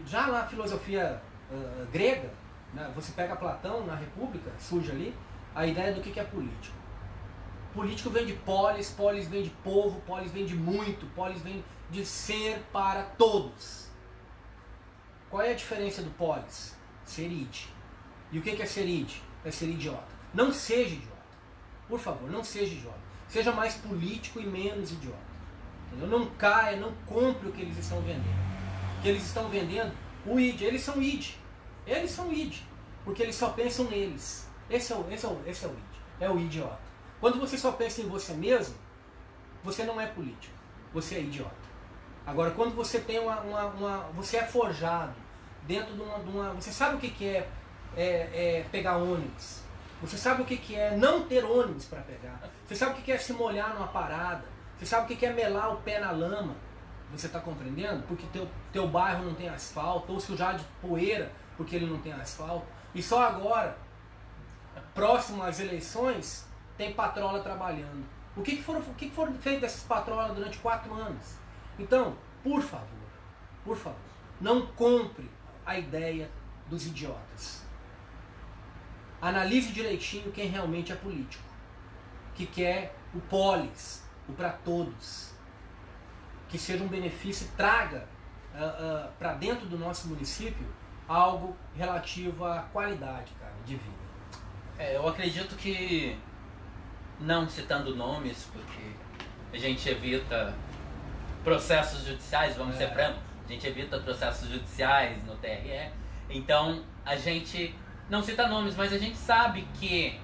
Speaker 2: já na filosofia grega, né, você pega Platão na República, surge ali a ideia do que é político. Político vem de polis, polis vem de povo, polis vem de muito, polis vem de ser para todos. Qual é a diferença do polis? Ser id. E o que é ser id? É ser idiota. Não seja idiota. Por favor, não seja idiota. Seja mais político e menos idiota. Entendeu? Não caia, não compre o que eles estão vendendo. O que eles estão vendendo, o id. Eles são id. Eles são id. Porque eles só pensam neles. Esse é o id. É o idiota. Quando você só pensa em você mesmo, você não é político. Você é idiota. Agora, quando você tem você é forjado dentro de uma você sabe o que é pegar ônibus. Você sabe o que é não ter ônibus para pegar. Você sabe o que é se molhar numa parada. Você sabe o que é melar o pé na lama. Você está compreendendo? Porque teu bairro não tem asfalto, ou sujar de poeira porque ele não tem asfalto. E só agora, próximo às eleições, tem patrola trabalhando. O que foram feitas essas patrolas durante 4 anos? Então, por favor, não compre a ideia dos idiotas. Analise direitinho quem realmente é político, que quer o polis, o para todos, que seja um benefício e traga para dentro do nosso município algo relativo à qualidade, cara, de vida.
Speaker 1: Eu acredito que, não citando nomes, porque a gente evita processos judiciais, vamos ser francos, a gente evita processos judiciais no TRE, então a gente não cita nomes, mas a gente sabe que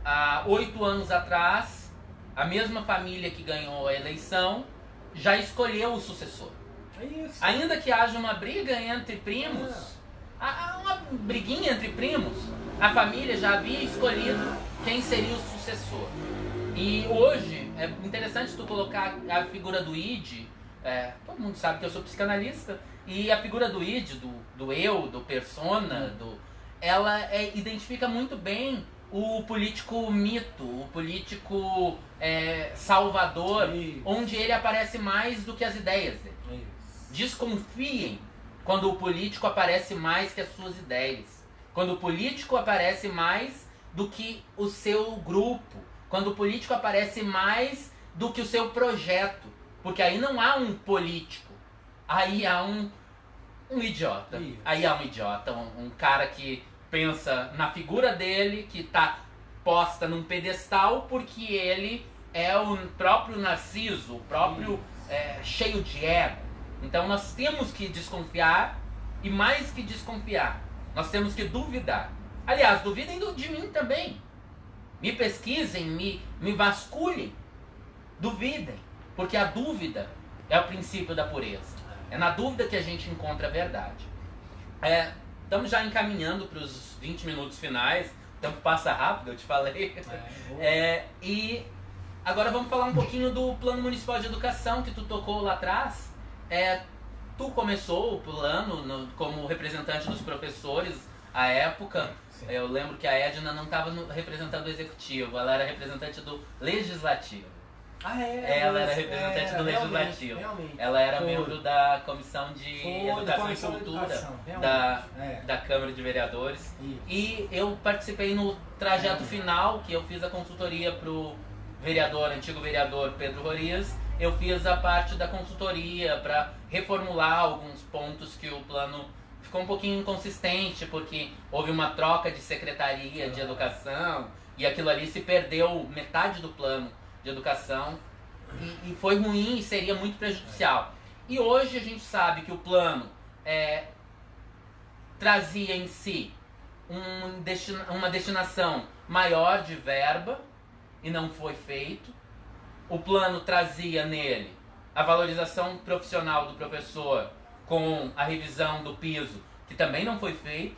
Speaker 1: há 8 anos atrás, a mesma família que ganhou a eleição já escolheu o sucessor.
Speaker 2: É isso.
Speaker 1: Ainda que haja uma briga entre primos, uma briguinha entre primos, a família já havia escolhido quem seria o sucessor. E hoje, é interessante tu colocar a figura do id, todo mundo sabe que eu sou psicanalista, e a figura do id, do eu, do persona, ela identifica muito bem o político mito, o político salvador, onde ele aparece mais do que as ideias dele. Desconfiem quando o político aparece mais que as suas ideias. Quando o político aparece mais do que o seu grupo. Quando o político aparece mais do que o seu projeto. Porque aí não há um político. Aí há um idiota.
Speaker 2: Isso.
Speaker 1: Aí há um idiota. Um cara que pensa na figura dele, que está posta num pedestal, porque ele é o próprio Narciso, o próprio cheio de ego. Então nós temos que desconfiar, e mais que desconfiar, nós temos que duvidar. Aliás, duvidem de mim também. Me pesquisem, me vasculhem. Duvidem, porque a dúvida é o princípio da pureza. É na dúvida que a gente encontra a verdade. Estamos já encaminhando para os 20 minutos finais. O tempo passa rápido, eu te falei. E agora vamos falar um pouquinho do Plano Municipal de Educação, que tu tocou lá atrás. Tu começou o plano como representante dos professores À época,
Speaker 2: Sim.
Speaker 1: eu lembro que a Edna não estava representando o executivo, ela era representante do legislativo.
Speaker 2: Ah, é?
Speaker 1: Ela era representante do legislativo.
Speaker 2: Realmente.
Speaker 1: Ela era
Speaker 2: Foi.
Speaker 1: membro da Comissão de
Speaker 2: Foi, da
Speaker 1: Educação
Speaker 2: Comissão
Speaker 1: e
Speaker 2: de
Speaker 1: Cultura
Speaker 2: Educação,
Speaker 1: da,
Speaker 2: realmente.
Speaker 1: da Câmara de Vereadores.
Speaker 2: Isso.
Speaker 1: E eu participei no trajeto final, que eu fiz a consultoria para o antigo vereador Pedro Rorias. Eu fiz a parte da consultoria para reformular alguns pontos que o plano ficou um pouquinho inconsistente, porque houve uma troca de secretaria de educação e aquilo ali se perdeu metade do plano de educação e foi ruim e seria muito prejudicial. E hoje a gente sabe que o plano trazia em si uma destinação maior de verba e não foi feito. O plano trazia nele a valorização profissional do professor com a revisão do piso, que também não foi feito.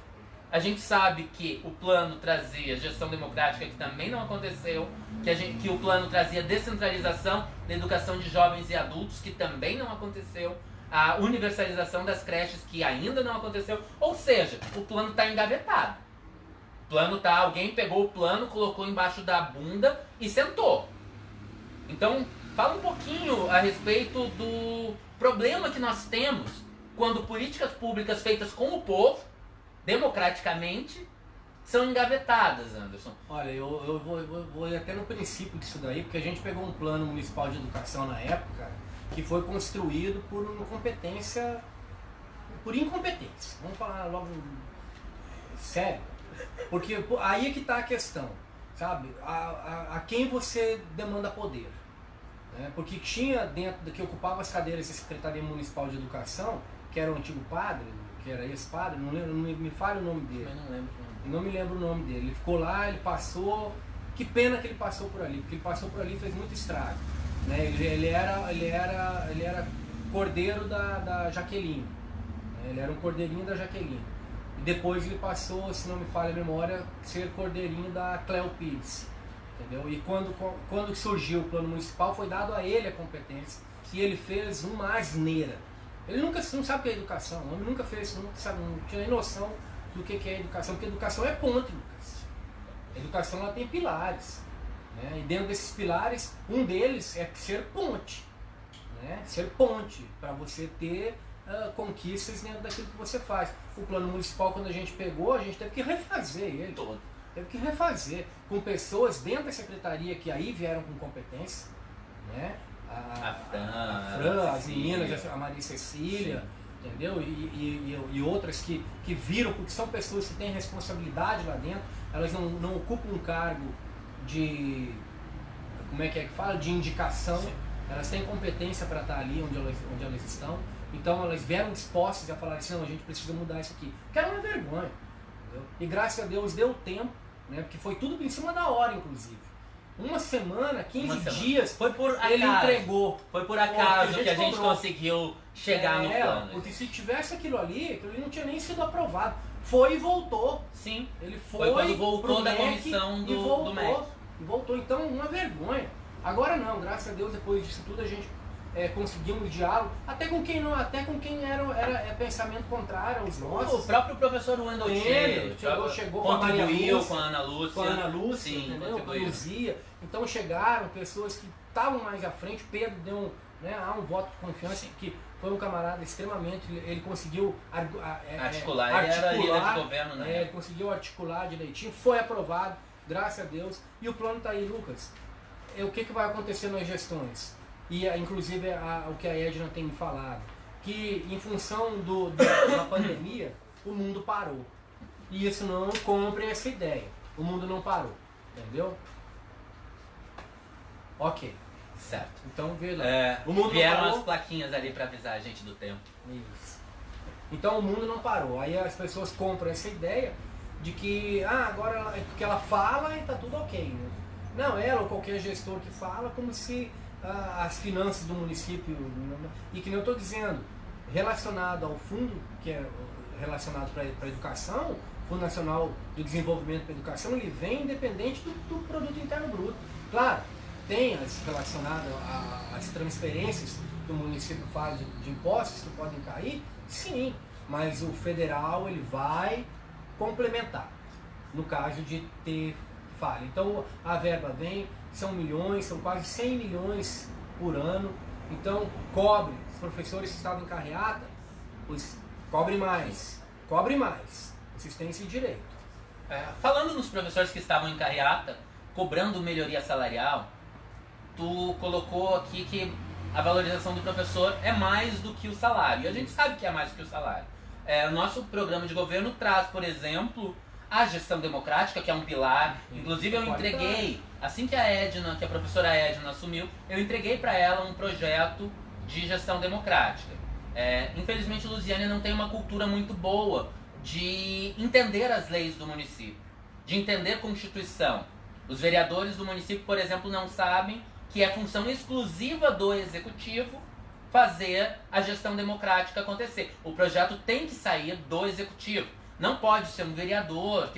Speaker 1: A gente sabe que o plano trazia gestão democrática, que também não aconteceu, que o plano trazia descentralização da educação de jovens e adultos, que também não aconteceu, a universalização das creches, que ainda não aconteceu. Ou seja, o plano está engavetado. O plano tá, alguém pegou o plano, colocou embaixo da bunda e sentou. Então, fala um pouquinho a respeito do problema que nós temos quando políticas públicas feitas com o povo, democraticamente, são engavetadas, Anderson.
Speaker 2: Olha, eu vou ir até no princípio disso daí, porque a gente pegou um plano municipal de educação na época que foi construído por incompetência. Vamos falar logo sério. Porque aí é que está a questão, sabe? A quem você demanda poder. Né? Porque tinha dentro do que ocupava as cadeiras da Secretaria Municipal de Educação, que era o antigo padre, que era esse padre, não me fale o nome dele.
Speaker 1: Mas não lembro.
Speaker 2: Eu não me lembro o nome dele. Ele ficou lá, ele passou. Que pena que ele passou por ali, porque ele passou por ali e fez muito estrago. Né? Ele era cordeiro da Jaqueline. Né? Ele era um cordeirinho da Jaqueline. E depois ele passou, se não me falha a memória, a ser cordeirinho da Cleo Pires. Entendeu? E quando surgiu o plano municipal, foi dado a ele a competência. E ele fez uma asneira. Ele não sabe o que é educação. O homem nunca fez, não tinha nem noção do que é educação. Porque educação é ponte, Lucas. A educação ela tem pilares. Né? E dentro desses pilares, um deles é ser ponte. Né? Ser ponte, para você ter conquistas dentro daquilo que você faz. O plano municipal, quando a gente pegou, a gente teve que refazer ele. Teve que refazer com pessoas dentro da secretaria que aí vieram com competência. Né? A Fran, as meninas, a Maria Cecília, entendeu? E outras que viram, porque são pessoas que têm responsabilidade lá dentro, elas não ocupam um cargo de, como é que fala? De indicação. Sim. Elas têm competência para estar ali onde elas estão, então elas vieram dispostas a falar assim, não, a gente precisa mudar isso aqui, que era uma vergonha, entendeu? E graças a Deus deu tempo, né? Porque foi tudo em cima da hora, inclusive. Uma semana, 15 dias,
Speaker 1: foi por acaso.
Speaker 2: Ele entregou.
Speaker 1: Foi por acaso que a gente conseguiu chegar no plano.
Speaker 2: Porque se tivesse aquilo ali não tinha nem sido aprovado. Foi e voltou.
Speaker 1: Sim.
Speaker 2: Ele foi
Speaker 1: quando voltou da
Speaker 2: MEC
Speaker 1: comissão do MEC.
Speaker 2: E voltou. Então, uma vergonha. Agora não, graças a Deus, depois disso tudo, a gente conseguiu um diálogo, até com quem era pensamento contrário aos nossos.
Speaker 1: O próprio professor Wendel
Speaker 2: chegou com a Maria Lúcia,
Speaker 1: com a Ana Lúcia, sim,
Speaker 2: entendeu? Com a Luzia. Então chegaram pessoas que estavam mais à frente. Pedro deu um voto de confiança, sim, que foi um camarada extremamente, ele conseguiu
Speaker 1: articular, ele era líder de governo, né?
Speaker 2: Ele conseguiu articular direitinho, foi aprovado, graças a Deus, e o plano está aí, Lucas. O que vai acontecer nas gestões? E inclusive o que a Edna tem me falado, que em função da pandemia, o mundo parou. E isso não compre essa ideia. O mundo não parou, entendeu? Ok.
Speaker 1: Certo.
Speaker 2: Então vê lá.
Speaker 1: O mundo vieram as plaquinhas ali para avisar a gente do tempo.
Speaker 2: Isso. Então o mundo não parou. Aí as pessoas compram essa ideia de que agora é porque ela fala e tá tudo ok, né? Não, ela ou qualquer gestor que fala como se as finanças do município, e que nem eu estou dizendo, relacionado ao fundo, que é relacionado para a educação, Fundo Nacional de Desenvolvimento para a Educação, ele vem independente do Produto Interno Bruto. Claro, tem as relacionadas às transferências que o município faz de impostos que podem cair, sim, mas o federal ele vai complementar, no caso de ter falha. Então a verba vem, são milhões, são quase 100 milhões por ano, então cobre, os professores que estavam em carreata, pois cobre mais, vocês têm esse direito.
Speaker 1: Falando nos professores que estavam em carreata, cobrando melhoria salarial, tu colocou aqui que a valorização do professor é mais do que o salário. E a gente sabe que é mais do que o salário. O nosso programa de governo traz, por exemplo, a gestão democrática, que é um pilar. Inclusive eu entreguei, assim que a professora Edna assumiu, eu entreguei para ela um projeto de gestão democrática. Infelizmente Lusiânia não tem uma cultura muito boa de entender as leis do município, de entender a Constituição. Os vereadores do município, por exemplo, não sabem que é função exclusiva do executivo fazer a gestão democrática acontecer. O projeto tem que sair do executivo. Não pode ser um vereador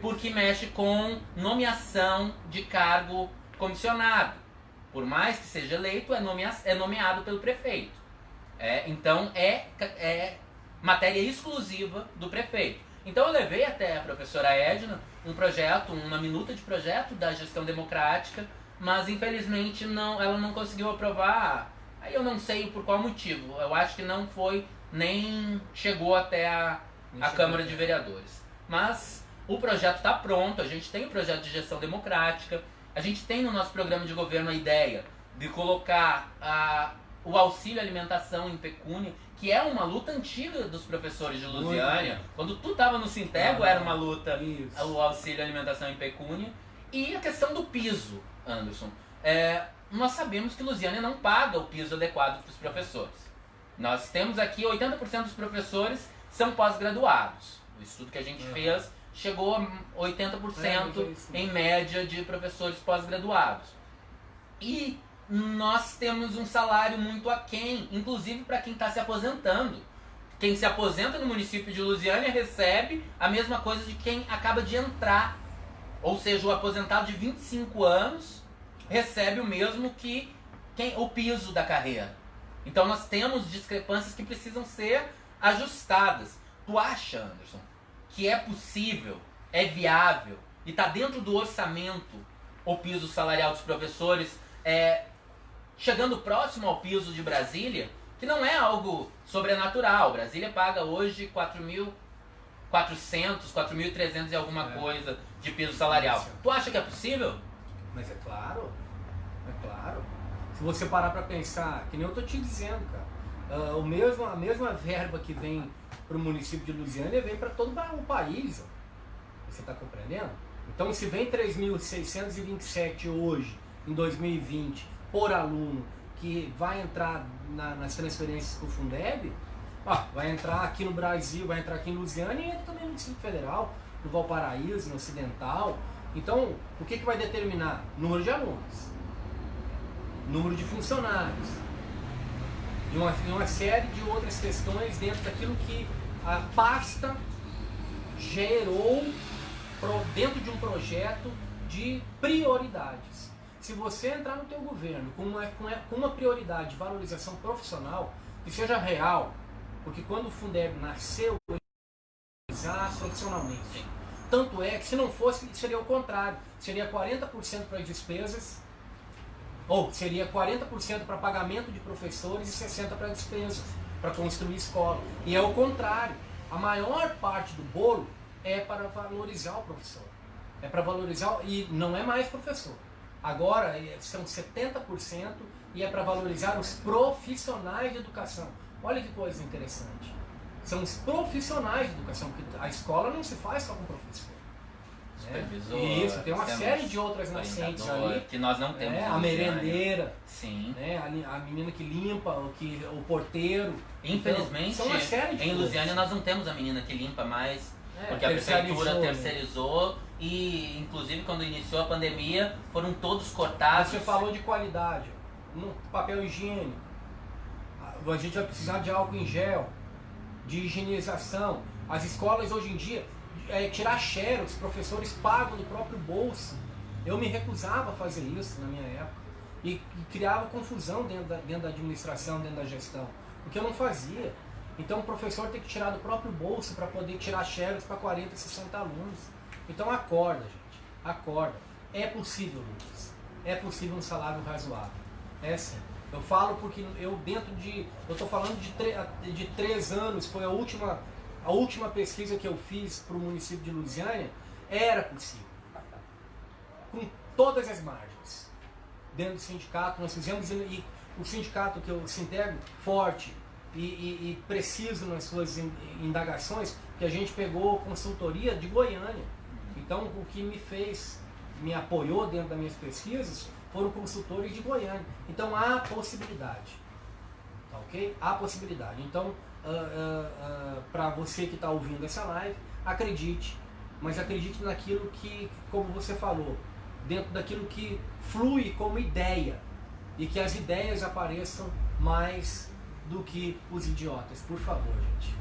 Speaker 1: porque mexe com nomeação de cargo comissionado. Por mais que seja eleito, é nomeado pelo prefeito. Então é matéria exclusiva do prefeito. Então eu levei até a professora Edna um projeto, uma minuta de projeto da gestão democrática, mas infelizmente ela não conseguiu aprovar. Aí eu não sei por qual motivo. Eu acho que não foi, nem chegou até a Câmara de Vereadores. Mas o projeto está pronto, a gente tem o projeto de gestão democrática, a gente tem no nosso programa de governo a ideia de colocar o auxílio alimentação em pecúnia, que é uma luta antiga dos professores de Lusiânia. Quando tu estava no Sintego, era uma luta, o auxílio alimentação em pecúnia. E a questão do piso, Anderson. Nós sabemos que Lusiânia não paga o piso adequado para os professores. Nós temos aqui 80% dos professores são pós-graduados. O estudo que a gente fez chegou a 80% em média de professores pós-graduados. E nós temos um salário muito aquém, inclusive para quem está se aposentando. Quem se aposenta no município de Lusiânia recebe a mesma coisa de quem acaba de entrar. Ou seja, o aposentado de 25 anos recebe o mesmo que o piso da carreira. Então nós temos discrepâncias que precisam ser ajustadas. Tu acha, Anderson, que é possível, é viável e está dentro do orçamento o piso salarial dos professores, chegando próximo ao piso de Brasília, que não é algo sobrenatural? Brasília paga hoje 4.400, 4.300 e alguma coisa de piso salarial. Tu acha que é possível?
Speaker 2: Mas é claro. Se você parar para pensar, que nem eu tô te dizendo, cara, a mesma verba que vem para o município de Lusiânia vem para todo o país. Ó. Você está compreendendo? Então, se vem 3.627 hoje, em 2020, por aluno, que vai entrar nas transferências para o Fundeb, vai entrar aqui no Brasil, vai entrar aqui em Lusiânia e entra também no Distrito Federal, no Valparaíso, no Ocidental. Então, o que vai determinar? Número de alunos, número de funcionários, e uma série de outras questões dentro daquilo que a pasta gerou dentro de um projeto de prioridades. Se você entrar no teu governo com uma prioridade de valorização profissional, que seja real, porque quando o Fundeb nasceu, ele valorizar profissionalmente. Tanto é que se não fosse, seria o contrário. Seria 40% para as despesas, ou seria 40% para pagamento de professores e 60% para despesas, para construir escola. E é o contrário. A maior parte do bolo é para valorizar o professor. É para valorizar, e não é mais professor. Agora são 70% e é para valorizar os profissionais de educação. Olha que coisa interessante. São os profissionais de educação, porque a escola não se faz só com professor.
Speaker 1: Supervisor,
Speaker 2: Isso, tem uma série de outras nascentes ali.
Speaker 1: Que nós não temos.
Speaker 2: A merendeira,
Speaker 1: sim.
Speaker 2: A menina que limpa, o porteiro.
Speaker 1: Infelizmente,
Speaker 2: então, são uma série de
Speaker 1: em
Speaker 2: coisas.
Speaker 1: Lusiânia nós não temos a menina que limpa mais, porque a prefeitura terceirizou, e inclusive quando iniciou a pandemia foram todos cortados.
Speaker 2: Você falou de qualidade, no papel higiênico, a gente vai precisar de álcool em gel, de higienização. As escolas hoje em dia, tirar xerox, os professores pagam do próprio bolso. Eu me recusava a fazer isso na minha época e criava confusão dentro da administração, dentro da gestão, porque eu não fazia. Então o professor tem que tirar do próprio bolso para poder tirar xerox para 40, 60 alunos. Então acorda, gente. Acorda. É possível, Lucas. É possível um salário razoável. É sim. Eu falo porque eu estou falando de 3 anos, foi a última pesquisa que eu fiz para o município de Lusiânia, era possível. Com todas as margens. Dentro do sindicato, nós fizemos, e o sindicato que eu Sintego, forte e preciso nas suas indagações, que a gente pegou consultoria de Goiânia. Então o que me apoiou dentro das minhas pesquisas foram consultores de Goiânia. Então há possibilidade. Tá ok? Há possibilidade. Então, para você que está ouvindo essa live, acredite. Mas acredite naquilo que, como você falou, dentro daquilo que flui como ideia. E que as ideias apareçam mais do que os idiotas. Por favor, gente.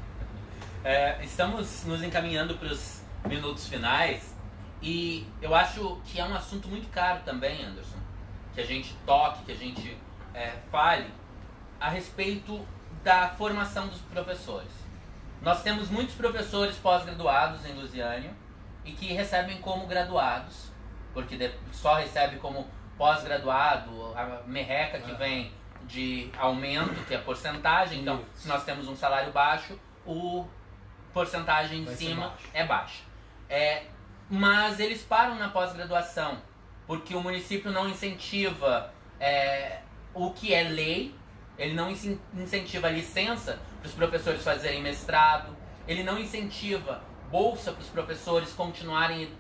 Speaker 1: Estamos nos encaminhando para os minutos finais. E eu acho que é um assunto muito caro também, Anderson, que a gente toque, que a gente fale a respeito da formação dos professores. Nós temos muitos professores pós-graduados em Lusiânia e que recebem como graduados, porque só recebe como pós-graduado a merreca que vem de aumento, que é a porcentagem. Então, se nós temos um salário baixo, a porcentagem em cima é baixa. Mas eles param na pós-graduação, porque o município não incentiva o que é lei, ele não incentiva a licença para os professores fazerem mestrado, ele não incentiva bolsa para os professores continuarem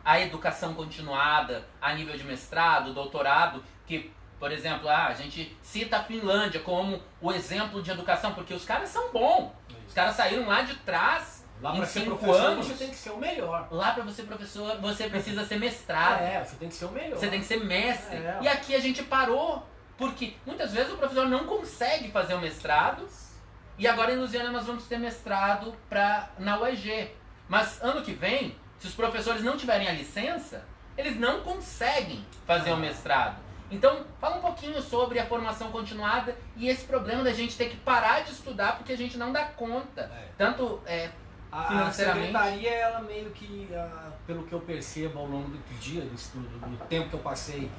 Speaker 1: a educação continuada a nível de mestrado, doutorado, que, por exemplo, a gente cita a Finlândia como o exemplo de educação, porque os caras são bons, os caras saíram lá de trás.
Speaker 2: Lá
Speaker 1: em
Speaker 2: para ser
Speaker 1: 5
Speaker 2: professor
Speaker 1: anos,
Speaker 2: você tem que ser o melhor.
Speaker 1: Lá para você professor, você precisa ser mestrado.
Speaker 2: Você tem que ser o melhor.
Speaker 1: Você tem que ser mestre. E aqui a gente parou, porque muitas vezes o professor não consegue fazer o mestrado. E agora em Lusiânia nós vamos ter mestrado na UEG. Mas ano que vem, se os professores não tiverem a licença, eles não conseguem fazer o mestrado. Então, fala um pouquinho sobre a formação continuada e esse problema da gente ter que parar de estudar porque a gente não dá conta. Tanto
Speaker 2: a secretaria, ela meio que, pelo que eu percebo ao longo do dia, do estudo, do tempo que eu passei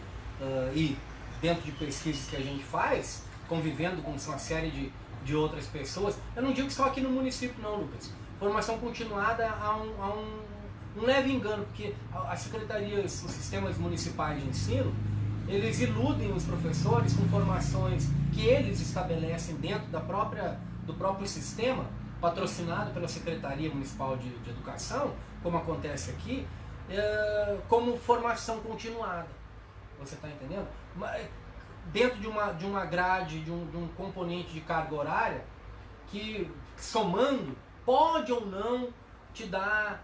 Speaker 2: e dentro de pesquisas que a gente faz, convivendo com uma série de outras pessoas, eu não digo só aqui no município não, Lucas. Formação continuada há um leve engano, porque as secretarias, os sistemas municipais de ensino, eles iludem os professores com formações que eles estabelecem dentro do próprio sistema, patrocinado pela Secretaria Municipal de Educação, como acontece aqui, como formação continuada. Você está entendendo? Dentro de uma grade, de um componente de carga horária, que somando, pode ou não te dar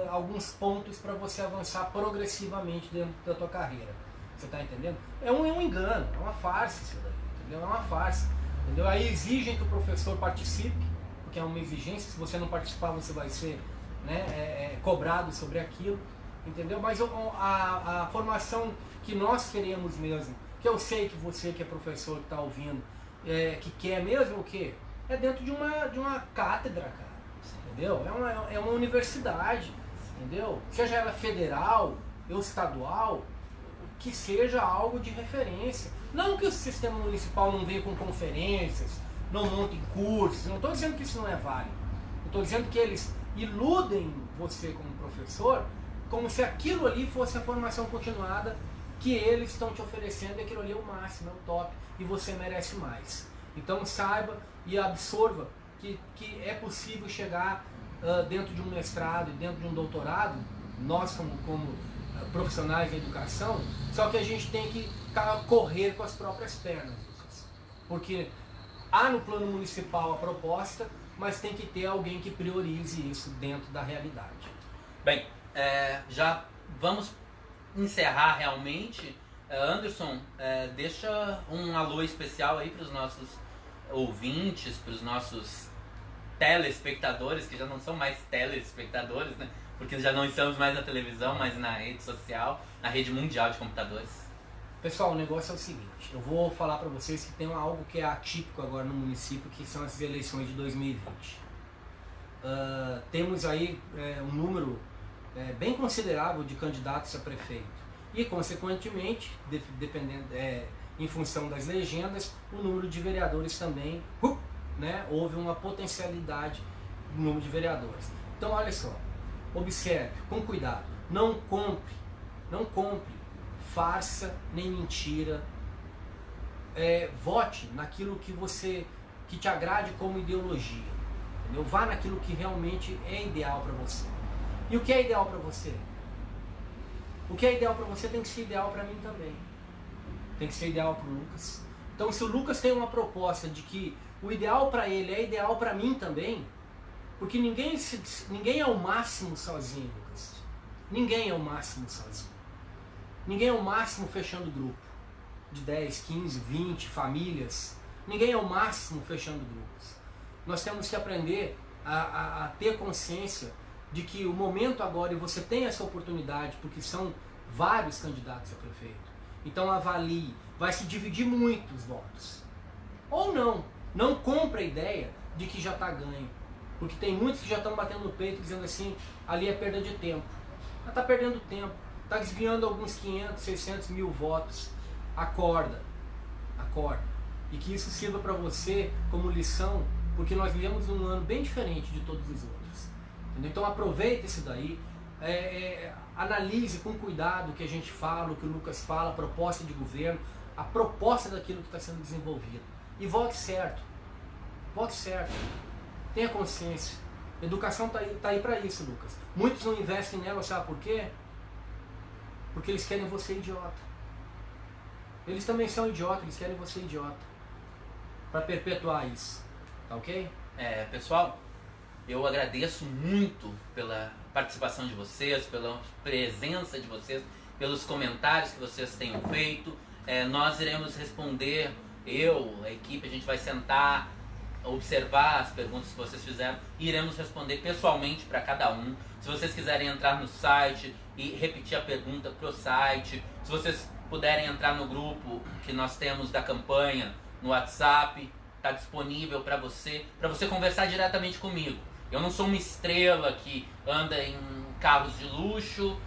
Speaker 2: alguns pontos para você avançar progressivamente dentro da tua carreira. Você está entendendo? É um engano, é uma farsa isso daí, entendeu? É uma farsa. Entendeu? Aí exigem que o professor participe, porque é uma exigência, se você não participar você vai ser cobrado sobre aquilo, entendeu? Mas a formação que nós queremos mesmo, que eu sei que você que é professor que está ouvindo, que quer mesmo o quê? É dentro de uma cátedra, cara, entendeu? É uma universidade, entendeu? Seja ela federal ou estadual, que seja algo de referência. Não que o sistema municipal não venha com conferências, não monte cursos, não estou dizendo que isso não é válido. Estou dizendo que eles iludem você como professor, como se aquilo ali fosse a formação continuada que eles estão te oferecendo, e aquilo ali é o máximo, é o top, e você merece mais. Então saiba e absorva que é possível chegar dentro de um mestrado e dentro de um doutorado, nós como profissionais da educação, só que a gente tem que correr com as próprias pernas, porque há no plano municipal a proposta, mas tem que ter alguém que priorize isso dentro da realidade.
Speaker 1: Bem, já vamos encerrar realmente. Anderson, deixa um alô especial aí para os nossos ouvintes, para os nossos telespectadores, que já não são mais telespectadores, né? Porque já não estamos mais na televisão, mas na rede social, na rede mundial de computadores.
Speaker 2: Pessoal, o negócio é o seguinte, eu vou falar para vocês que tem algo que é atípico agora no município, que são as eleições de 2020. Temos aí um número bem considerável de candidatos a prefeito e, consequentemente, dependendo, em função das legendas, o número de vereadores também, né, houve uma potencialidade do número de vereadores. Então, olha só, observe, com cuidado, não compre farsa nem mentira, vote naquilo que te agrade como ideologia, entendeu? Vá naquilo que realmente é ideal para você. E o que é ideal para você? O que é ideal para você tem que ser ideal para mim também. Tem que ser ideal para o Lucas. Então, se o Lucas tem uma proposta de que o ideal para ele é ideal para mim também, porque ninguém é o máximo sozinho, Lucas. Ninguém é o máximo sozinho. Ninguém é o máximo fechando grupo de 10, 15, 20 famílias. Ninguém é o máximo fechando grupos. Nós temos que aprender a ter consciência de que o momento agora, e você tem essa oportunidade, porque são vários candidatos a prefeito. Então avalie, vai se dividir muito os votos. Ou não, não compre a ideia de que já está ganho. Porque tem muitos que já estão batendo no peito dizendo assim, ali é perda de tempo. Mas está perdendo tempo, está desviando alguns 500, 600 mil votos. Acorda, acorda. E que isso sirva para você como lição, porque nós vivemos um ano bem diferente de todos os outros. Entendeu? Então aproveita isso daí, analise com cuidado o que a gente fala, o que o Lucas fala, a proposta de governo, a proposta daquilo que está sendo desenvolvido. E vote certo. Vote certo. Tenha consciência. Educação está aí para isso, Lucas. Muitos não investem nela, sabe por quê? Porque eles querem você idiota. Eles também são idiotas, eles querem você idiota. Para perpetuar isso. Tá ok?
Speaker 1: Pessoal, eu agradeço muito pela participação de vocês, pela presença de vocês, pelos comentários que vocês tenham feito. Nós iremos responder, a equipe, a gente vai sentar, observar as perguntas que vocês fizeram e iremos responder pessoalmente para cada um. Se vocês quiserem entrar no site e repetir a pergunta pro site, se vocês puderem entrar no grupo que nós temos da campanha no WhatsApp, está disponível para você conversar diretamente comigo. Eu não sou uma estrela que anda em carros de luxo,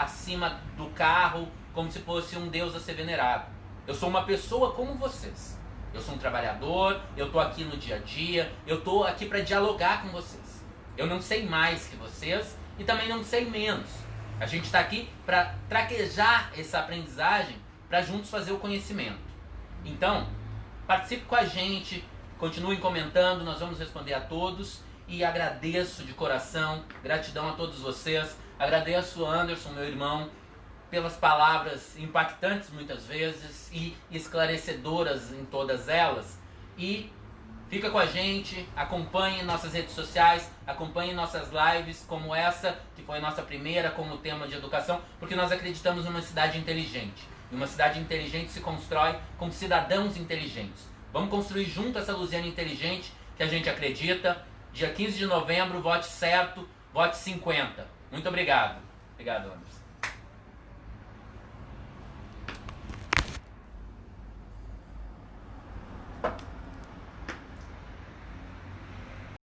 Speaker 1: acima do carro, como se fosse um deus a ser venerado. Eu sou uma pessoa como vocês. Eu sou um trabalhador, eu estou aqui no dia a dia, eu estou aqui para dialogar com vocês. Eu não sei mais que vocês e também não sei menos. A gente está aqui para traquejar essa aprendizagem para juntos fazer o conhecimento. Então, participe com a gente, continuem comentando, nós vamos responder a todos. E agradeço de coração, gratidão a todos vocês. Agradeço Anderson, meu irmão, pelas palavras impactantes muitas vezes e esclarecedoras em todas elas. E fica com a gente, acompanhe nossas redes sociais, acompanhe nossas lives como essa, que foi a nossa primeira com o tema de educação, porque nós acreditamos numa cidade inteligente. E uma cidade inteligente se constrói com cidadãos inteligentes. Vamos construir junto essa Lusiânia inteligente que a gente acredita. Dia 15 de novembro, vote certo, vote 50. Muito obrigado. Obrigado, Anderson.